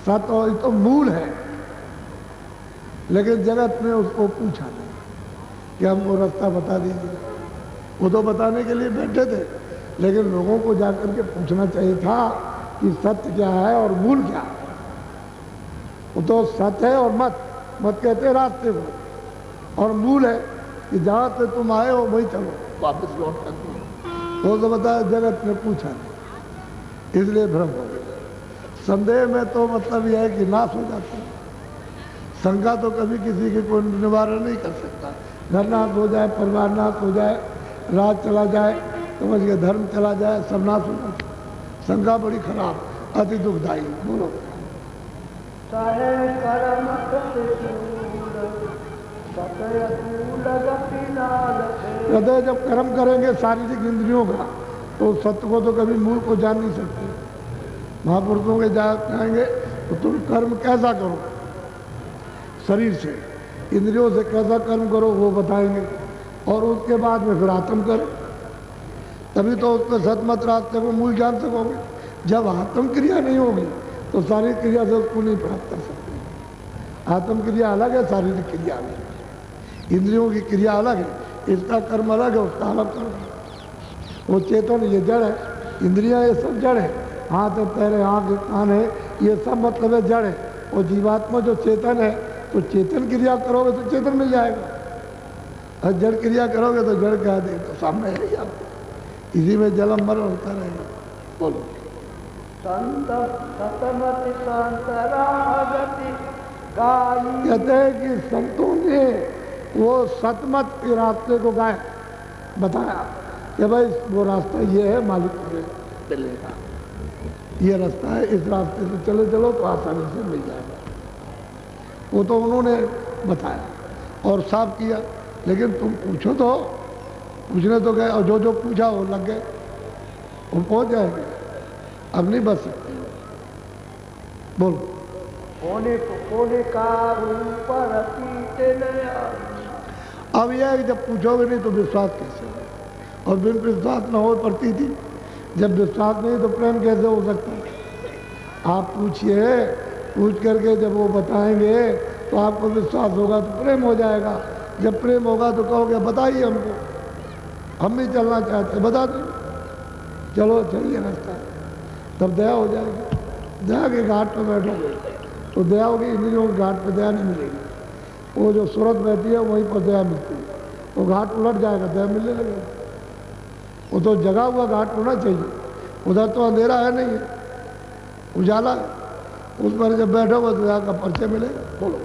सत्य और तो मूल है, लेकिन जगत ने उसको पूछा नहीं कि हमको रास्ता बता दीजिए। वो तो बताने के लिए बैठे थे, लेकिन लोगों को जाकर के पूछना चाहिए था कि सत्य क्या है और मूल क्या है। वो तो सत्य है और मत कहते हैं रास्ते को, और मूल है कि जहाँ से तुम आए हो वही चलो, वापस लौट कर। वो तो बताया, जगत ने पूछा नहीं, इसलिए भ्रम हो गया। संदेह में तो मतलब यह है कि नाश हो जाता है। शंका तो कभी किसी के कोई निवारण नहीं कर सकता। घर नाश हो जाए, परिवार नाश हो जाए, राज चला जाए, समझ के धर्म चला जाए, सब नाश हो जाता है। शंका बड़ी खराब, अति दुखदायी। बोलो। कहते जब कर्म करेंगे शारीरिक इंद्रियों का तो सत्य को तो कभी मूल को जान नहीं सकते। महापुरुषों के जाएंगे तो तुम कर्म कैसा करो, शरीर से इंद्रियों से कैसा कर्म करो वो बताएंगे, और उसके बाद में फिर आत्म करें, तभी तो उसके सतमत रास्ते को मूल जान सकोगे। जब आत्म क्रिया नहीं होगी तो शारीरिक क्रिया से उसको नहीं प्राप्त कर सकते। आत्म क्रिया अलग है, शारीरिक क्रिया अलग है, इंद्रियों की क्रिया अलग है, इसका कर्म अलग है, उसका अलग कर्म है। वो चेतन ये जड़ है, इंद्रियां ये सब जड़ है, हाथ है, पैर है, आँख है, कान है, ये सब मतलब है जड़ है। और जीवात्मा जो चेतन है, तो चेतन क्रिया करोगे तो चेतन मिल जाएगा, और जड़ क्रिया करोगे तो जड़ क्या दे तो सामने है आपको। इसी में जन्म मरण होता रहेगा। बोलो। कहते हैं कि संतों ने वो सतमत के रास्ते को गाय बताया कि भाई वो रास्ता ये है, मालिक तुझे मिलेगा, ये रास्ता है, इस रास्ते से चले चलो तो आसानी से मिल जाएगा। वो तो उन्होंने बताया और साफ किया, लेकिन तुम पूछो तो, पूछने तो गए और जो जो पूछा वो लग गए, वो पहुंच जाएंगे, अब नहीं बच सकते। बोलो। कोने का रूप रतीत नया। अब यह है कि जब पूछोगे नहीं तो विश्वास कैसे हो, और बिन विश्वास न हो पड़ती थी। जब विश्वास नहीं तो प्रेम कैसे हो सकता है? आप पूछिए, पूछ करके जब वो बताएंगे तो आपको विश्वास होगा तो प्रेम हो जाएगा। जब प्रेम होगा तो कहोगे बताइए हमको, हम भी चलना चाहते हैं, बता दो, चलो चलिए रास्ता, तब दया हो जाएगी। दया के घाट पर बैठोगे तो दया होगी, इंद्रियों के घाट पर दया नहीं मिलेगी। वो जो सूरत बहती है वहीं पर दया मिलती है, तो घाट उलट जाएगा, दया मिलने लगेगा। वो तो जगा हुआ घाट होना चाहिए, उधर तो अंधेरा है नहीं है, उजाला है, उस पर जब बैठोगे तो दया का परिचय मिलेगा। बोलो।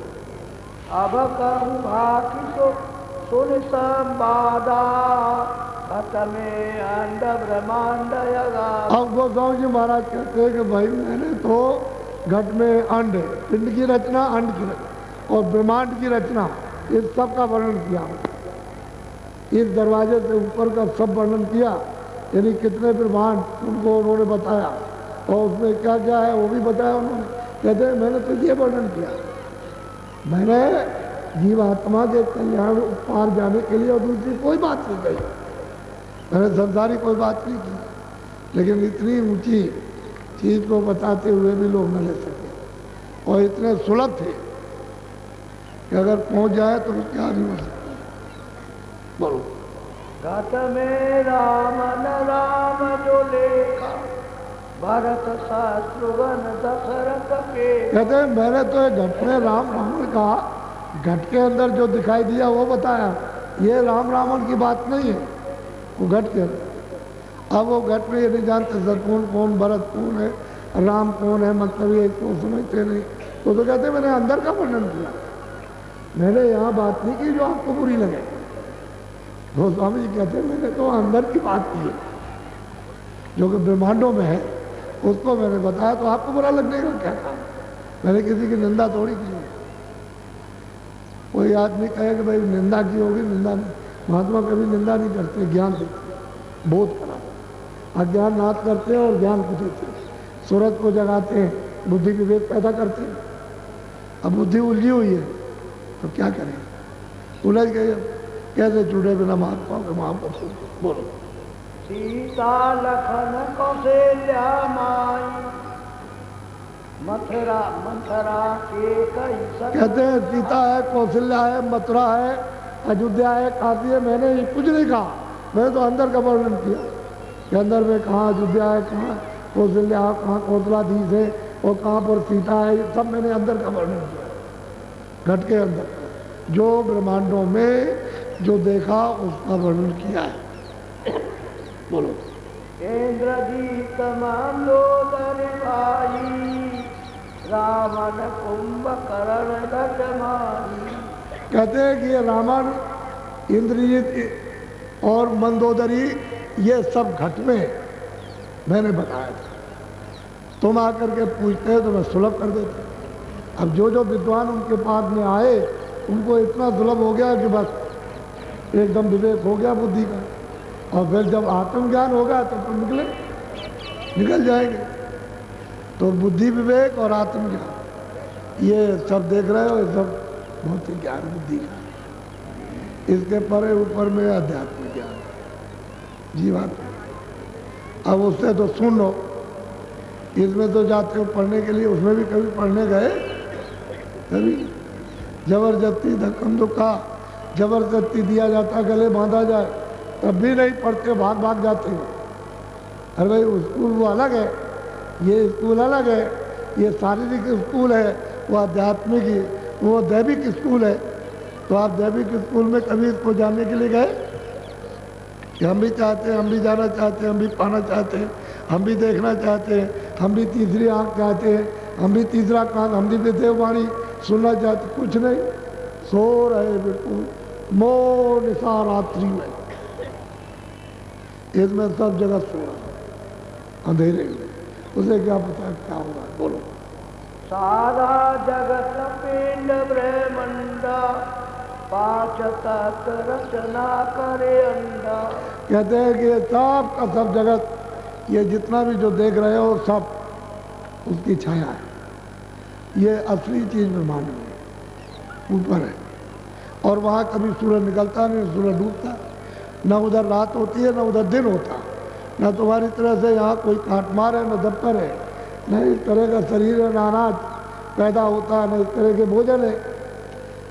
अब कहूँ भाकी सुन संवादा में अंड ब्रह्मांड यगा। अब गोस्वामी जी महाराज कहते हैं कि भाई मैंने तो घट में अंड, पिंड की रचना, अंड की रचना और ब्रह्मांड की रचना, इस सब का वर्णन किया। इस दरवाजे से ऊपर का सब वर्णन किया, यानी कितने ब्रह्मांड उनको उन्होंने बताया और उसमें क्या क्या है वो भी बताया उन्होंने। कहते हैं मैंने तो ये वर्णन किया, मैंने जीवात्मा के कल्याण पार जाने के लिए और दूसरी कोई बात नहीं कही, मैंने संसारी कोई बात नहीं की। लेकिन इतनी ऊंची चीज को बताते हुए भी लोग न ले सके और इतने सुलभ थे कि अगर पहुंच जाए तो क्या नहीं हो सकता। बोलो। घट में राम न राम जो लेखा भरत शत्रुघ्न दशरथ के। कहते हैं मैंने तो एक घट में राम रावण का, घट के अंदर जो दिखाई दिया वो बताया, ये राम रावण की बात नहीं है, वो घट के अंदर। अब वो घट में ये नहीं जानते शत्रुघ्न कौन, भरत कौन है, राम कौन है, मतलब ये तो समझते नहीं। तो कहते मैंने अंदर का वर्णन किया, मैंने यहाँ बात नहीं की जो आपको बुरी लगे। गोस्वामी जी कहते हैं मैंने तो अंदर की बात की है, जो कि ब्रह्मांडों में है, उसको मैंने बताया, तो आपको बुरा लगने का क्या काम? मैंने किसी की निंदा थोड़ी की है। कोई आदमी कहे कि भाई निंदा की होगी, निंदा नहीं, महात्मा कभी निंदा नहीं करते, ज्ञान देते, बोध कराते, अज्ञान नाश करते हैं और ज्ञान को देते हैं, सूरज को जगाते हैं, बुद्धि विवेक पैदा करते हैं। अब बुद्धि उलझी हुई है तो क्या करें, उलझ गए, कैसे छूटे बिना महात्मा के महापुरुष। बोलो। सीता लखन कौशल्या माई मथुरा मंथरा के कई सखी। कहते हैं सीता है, कौशल्या है, मथुरा है, अयोध्या है, काशी है, मैंने ये कुछ नहीं कहा, मैंने तो अंदर का वर्णन किया कि अंदर में कहाँ अयोध्या है, कहाँ कौशल्या है, कहाँ कौशलाधीश है और कहाँ पर सीता है, सब मैंने अंदर का वर्णन किया। घट के अंदर जो ब्रह्मांडों में जो देखा उसका वर्णन किया है। बोलो। इंद्रजीत मंदोदरी भाई रावण कुंभकर्ण दशमाई। कहते हैं कि ये रावण, इंद्रजीत और मंदोदरी ये सब घट में मैंने बताया था। तुम आकर के पूछते तो मैं सुलभ कर देता। अब जो जो विद्वान उनके पास में आए उनको इतना सुलभ हो गया कि बस एकदम विवेक हो गया बुद्धि का, और फिर जब आत्मज्ञान होगा तो निकल जाएंगे। तो बुद्धि विवेक और आत्मज्ञान ये सब देख रहे हो, ये सब भौतिक ज्ञान बुद्धि का। इसके परे ऊपर में अध्यात्म ज्ञान जीवात्मा। अब उससे तो सुन लो, इसमें तो जाते हो पढ़ने के लिए, उसमें भी कभी पढ़ने गए? कभी जबरदस्ती धक्कम धुक्का जबरदस्ती दिया जाता, गले बांधा जाए तब भी नहीं पढ़ते, भाग भाग जाते हो। अरे भाई स्कूल वो अलग है, ये स्कूल अलग है, ये शारीरिक स्कूल है, वो आध्यात्मिक, वो दैविक स्कूल है। तो आप दैविक स्कूल में कभी इसको जानने के लिए गए कि हम भी चाहते हैं, हम भी जाना चाहते हैं, हम भी पाना चाहते हैं, हम भी देखना चाहते हैं, हम भी तीसरी आँख चाहते हैं, हम भी तीसरा कान, हम भी देववाणी सुनना चाहते? कुछ नहीं, सो रहे बिल्कुल मो निशा रात्रि में, इसमें सब जगह सो रहा अंधेरे में, उसे क्या पता क्या होगा। बोलो। सारा जगत पिंड ब्रह्मंडा पांच तत्व रचना करे अंडा। कहते हैं कि ये सब का सब जगत, ये जितना भी जो देख रहे हो सब उसकी छाया है, ये असली चीज़ ब्रह्मांड में ऊपर है, और वहाँ कभी सूरज निकलता नहीं, सूरज डूबता, न उधर रात होती है न उधर दिन होता, न तुम्हारी तरह से यहाँ कोई काटमार है न दफ्तर है, न इस तरह का शरीर है, न अनाज पैदा होता है, न इस तरह के भोजन है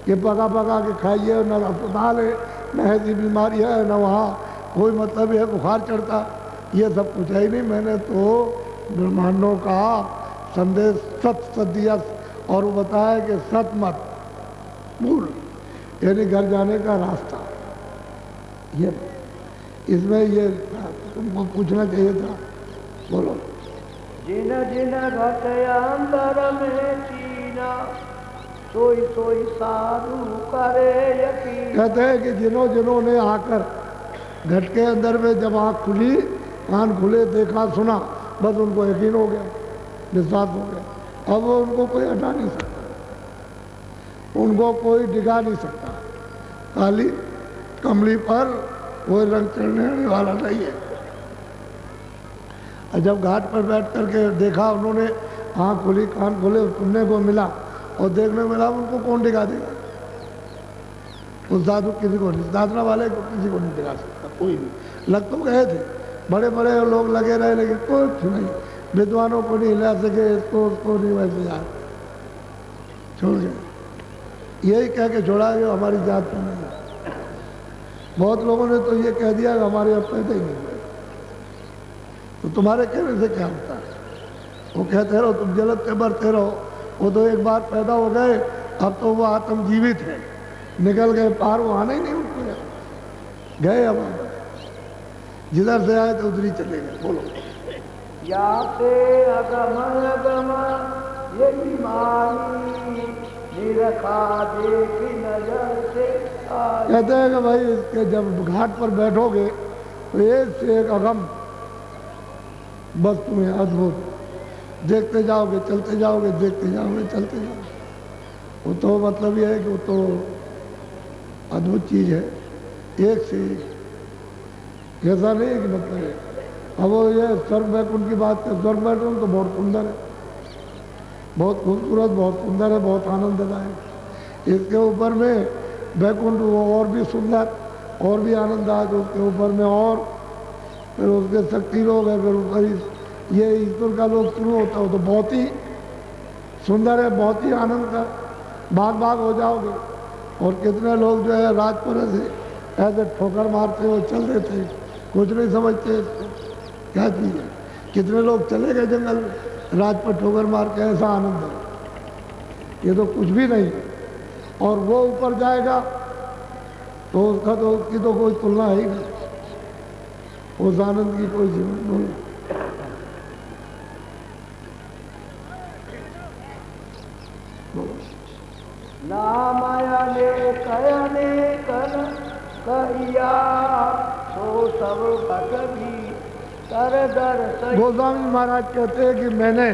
कि पका पका के खाइए, न अस्पताल है, न ऐसी बीमारी है, न वहाँ कोई मतलब है बुखार चढ़ता, ये सब कुछ है ही नहीं। मैंने तो ब्रह्मांडों का संदेश सत दिया और वो बताया कि सत मत मूल, यानी घर जाने का रास्ता। ये इसमें ये तुमको पूछना चाहिए था, बोलो। जिन जिन घट अंदर में चीना, सोई सोई साधु करे यकीन। कहते हैं कि जिन्होंने आकर घट के अंदर में जब आँख खुली, कान खुले, देखा सुना, बस उनको यकीन हो गया, विश्वास हो गया। अब उनको कोई हटा नहीं सकता, उनको कोई डिगा नहीं सकता। काली कमली पर कोई रंग चढ़ने वाला नहीं है। और जब घाट पर बैठ करके देखा उन्होंने, आँख खुली, कान खुले, सुनने को मिला और देखने मिला, उनको कौन डिगा देगा? उस साधु किसी को नहीं, साधना वाले को किसी को नहीं दिला सकता, कोई भी। लग तो गए थे, बड़े बड़े लोग लगे रहे, लेकिन कुछ नहीं, विद्वानों को नहीं हिला सके, इसको उसको नहीं, वैसे यार छोड़ गए। यही कह के छोड़ा कि हमारी जात में नहीं। बहुत लोगों ने तो ये कह दिया कि हमारे अब पैदा ही नहीं हुए। तो तुम्हारे कहने से क्या होता है? वो कहते रहो, तुम जलते बढ़ते रहो, वो तो एक बार पैदा हो गए, अब तो वो आत्म जीवित है, निकल गए पार, वो आना ही नहीं उनको गए। अब जिधर से आए तो उधर ही चले गए। बोलो। या से अगम अगम यही मानी, निरखा देखी नजर से आई। कहते हैं कि भाई इसके जब घाट पर बैठोगे तो एक से एक अगम वस्तु है, अद्भुत, देखते जाओगे चलते जाओगे, देखते जाओगे चलते जाओगे। वो तो मतलब ये है कि वो तो अद्भुत चीज़ है, एक से एक। ऐसा नहीं है कि मतलब है। अब वो ये स्वर्ग वैकुंठ की बात है, स्वर्ग वैकुंठ तो बहुत सुंदर है, बहुत खूबसूरत, बहुत सुंदर है, बहुत आनंददायक। इसके ऊपर में वैकुंठ वो और भी सुंदर, और भी आनंददायक, उसके ऊपर में और फिर उसके शक्ति लोग है, फिर ऊपर ये ईश्वर का लोग शुरू होता हो तो बहुत ही सुंदर है, बहुत ही आनंद का भाग भाग हो जाओगे। और कितने लोग जो है राजपुर से ऐसे ठोकर मारते हुए चल देते हैं, कुछ नहीं समझते इसको क्या चीज़ है। कितने लोग चले गए जंगल में, राज पर ठोकर मार के, ऐसा आनंद है। ये तो कुछ भी नहीं है। और वो ऊपर जाएगा तो उसका तो उसकी तो कोई तुलना है ही नहीं, उस आनंद की कोई जीवन बोलो। नामयने कयने कर कहिया, सो सब घट भी तर दर सही। गोस्वामी महाराज कहते हैं कि मैंने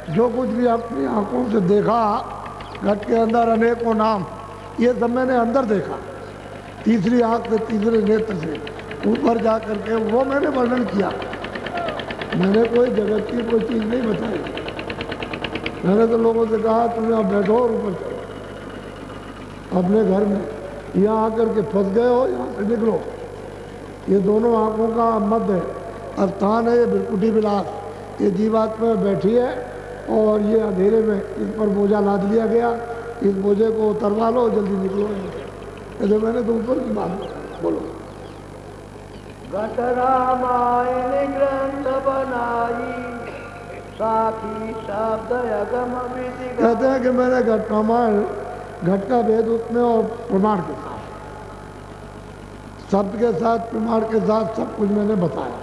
जो कुछ भी अपनी आंखों से देखा, घट के अंदर अनेकों नाम, ये सब मैंने अंदर देखा, तीसरी आंख से, तीसरे नेत्र से ऊपर जा करके वो मैंने वर्णन किया। मैंने कोई जगत की कोई चीज़ नहीं बताई। मैंने तो लोगों से कहा तुम यहाँ बैठो और ऊपर चलो अपने घर में, यहाँ आकर के फंस गए हो, यहाँ से निकलो। ये दोनों आंखों का मध्य स्थान है, ये बिरकुटी विलास, ये जीवात्मा बैठी है और ये अंधेरे में इस पर बोझा लाद लिया गया, इस बोझे को उतरवा लो, जल्दी निकलो। ऐसे मैंने तो ऊपर की बात बोलो। घट रामायण ग्रंथ बनाई, साखी शब्द अगम विधि। कहते हैं कि मैंने घट रामायण, घट का भेद उसमें और प्रमाण के साथ, शब्द के साथ, प्रमाण के साथ सब कुछ मैंने बताया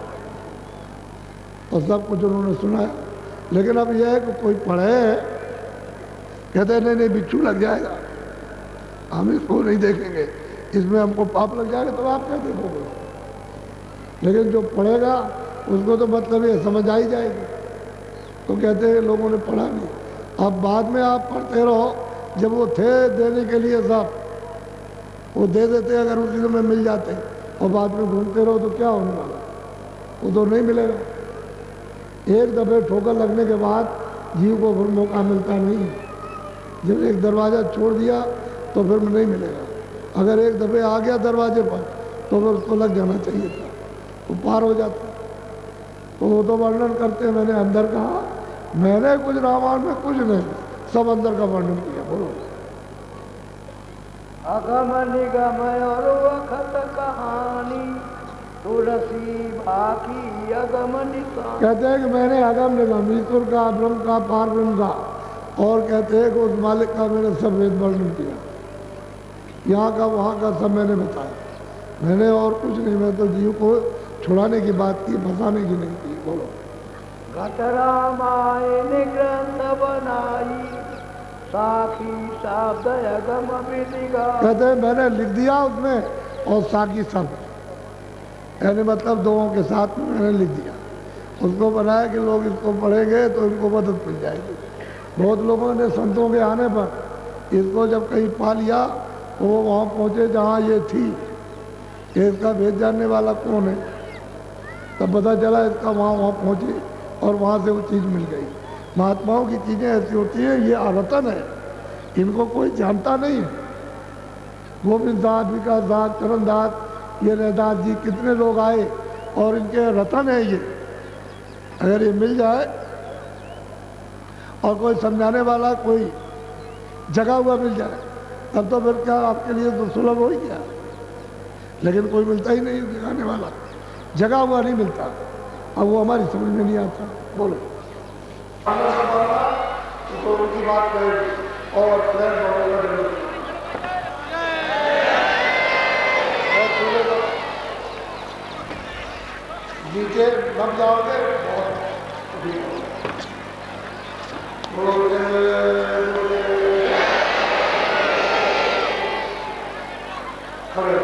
और सब कुछ उन्होंने सुनाया। लेकिन अब यह है कि कोई पढ़े, कहते हैं नहीं बिच्छू लग जाएगा, हम इसको नहीं देखेंगे, इसमें हमको पाप लग जाएगा, तो आप क्या देखोगे? लेकिन जो पढ़ेगा उसको तो मतलब ये समझ आ ही जाएगी। तो कहते हैं लोगों ने पढ़ा नहीं। अब बाद में आप पढ़ते रहो, जब वो थे देने के लिए सब, वो दे देते, अगर उसी में मिल जाते, और बाद में घूमते रहो तो क्या होने वाला? वो तो नहीं मिलेगा। एक दफ़े ठोकर लगने के बाद जीव को फिर मौका मिलता नहीं है। जब एक दरवाज़ा छोड़ दिया तो फिर नहीं मिलेगा। अगर एक दफ़े आ गया दरवाजे पर तो फिर उसको लग जाना चाहिए था, वो पार हो जाता। तो वो तो वर्णन करते हैं, मैंने अंदर कहा, मैंने कुछ रामायण में कुछ नहीं, सब अंदर का वर्णन किया। बोलो अगम निगम और वखत कहानी तुलसी बाकी अगम निशान। कहते हैं कि मैंने अगम निगम ईश्वर का, ब्रह्म का, पार ब्रह्म का, और कहते हैं कि उस मालिक का मैंने सब वेद वर्णन किया, यहाँ का वहाँ का सब मैंने बताया। मैंने और कुछ नहीं, मैं तो जीव को छुड़ाने की बात की, फंसाने की नहीं की। बोलो घट रामायण ग्रंथ बनाई साखी शब्द अगम विधिगा। कहते हैं मैंने लिख दिया उसमें, और साकी शब्द, यानी मतलब दोनों के साथ में मैंने लिख दिया, उसको बनाया कि लोग इसको पढ़ेंगे तो इनको मदद मिल जाएगी। बहुत लोगों ने संतों के आने पर इसको जब कहीं पा लिया तो वो वहाँ पहुँचे जहाँ ये थी, कि इसका भेद जानने वाला कौन है, तब पता चला इसका वहाँ पहुँचे और वहाँ से वो चीज़ मिल गई। महात्माओं की चीज़ें ऐसी होती हैं, ये रतन है, इनको कोई जानता नहीं है। गोविंद दास, विकास दास, चरण दास, ये रहदास जी, कितने लोग आए और इनके रतन है ये। अगर ये मिल जाए और कोई समझाने वाला, कोई जगा हुआ मिल जाए, तब तो फिर क्या आपके लिए तो सुलभ हो ही गया। लेकिन कोई मिलता ही नहीं जगाने वाला, जगा हुआ नहीं मिलता। अब वो हमारी समझ में नहीं आता। बोलो तो उनकी बात और नीचे लग जाओगे खड़े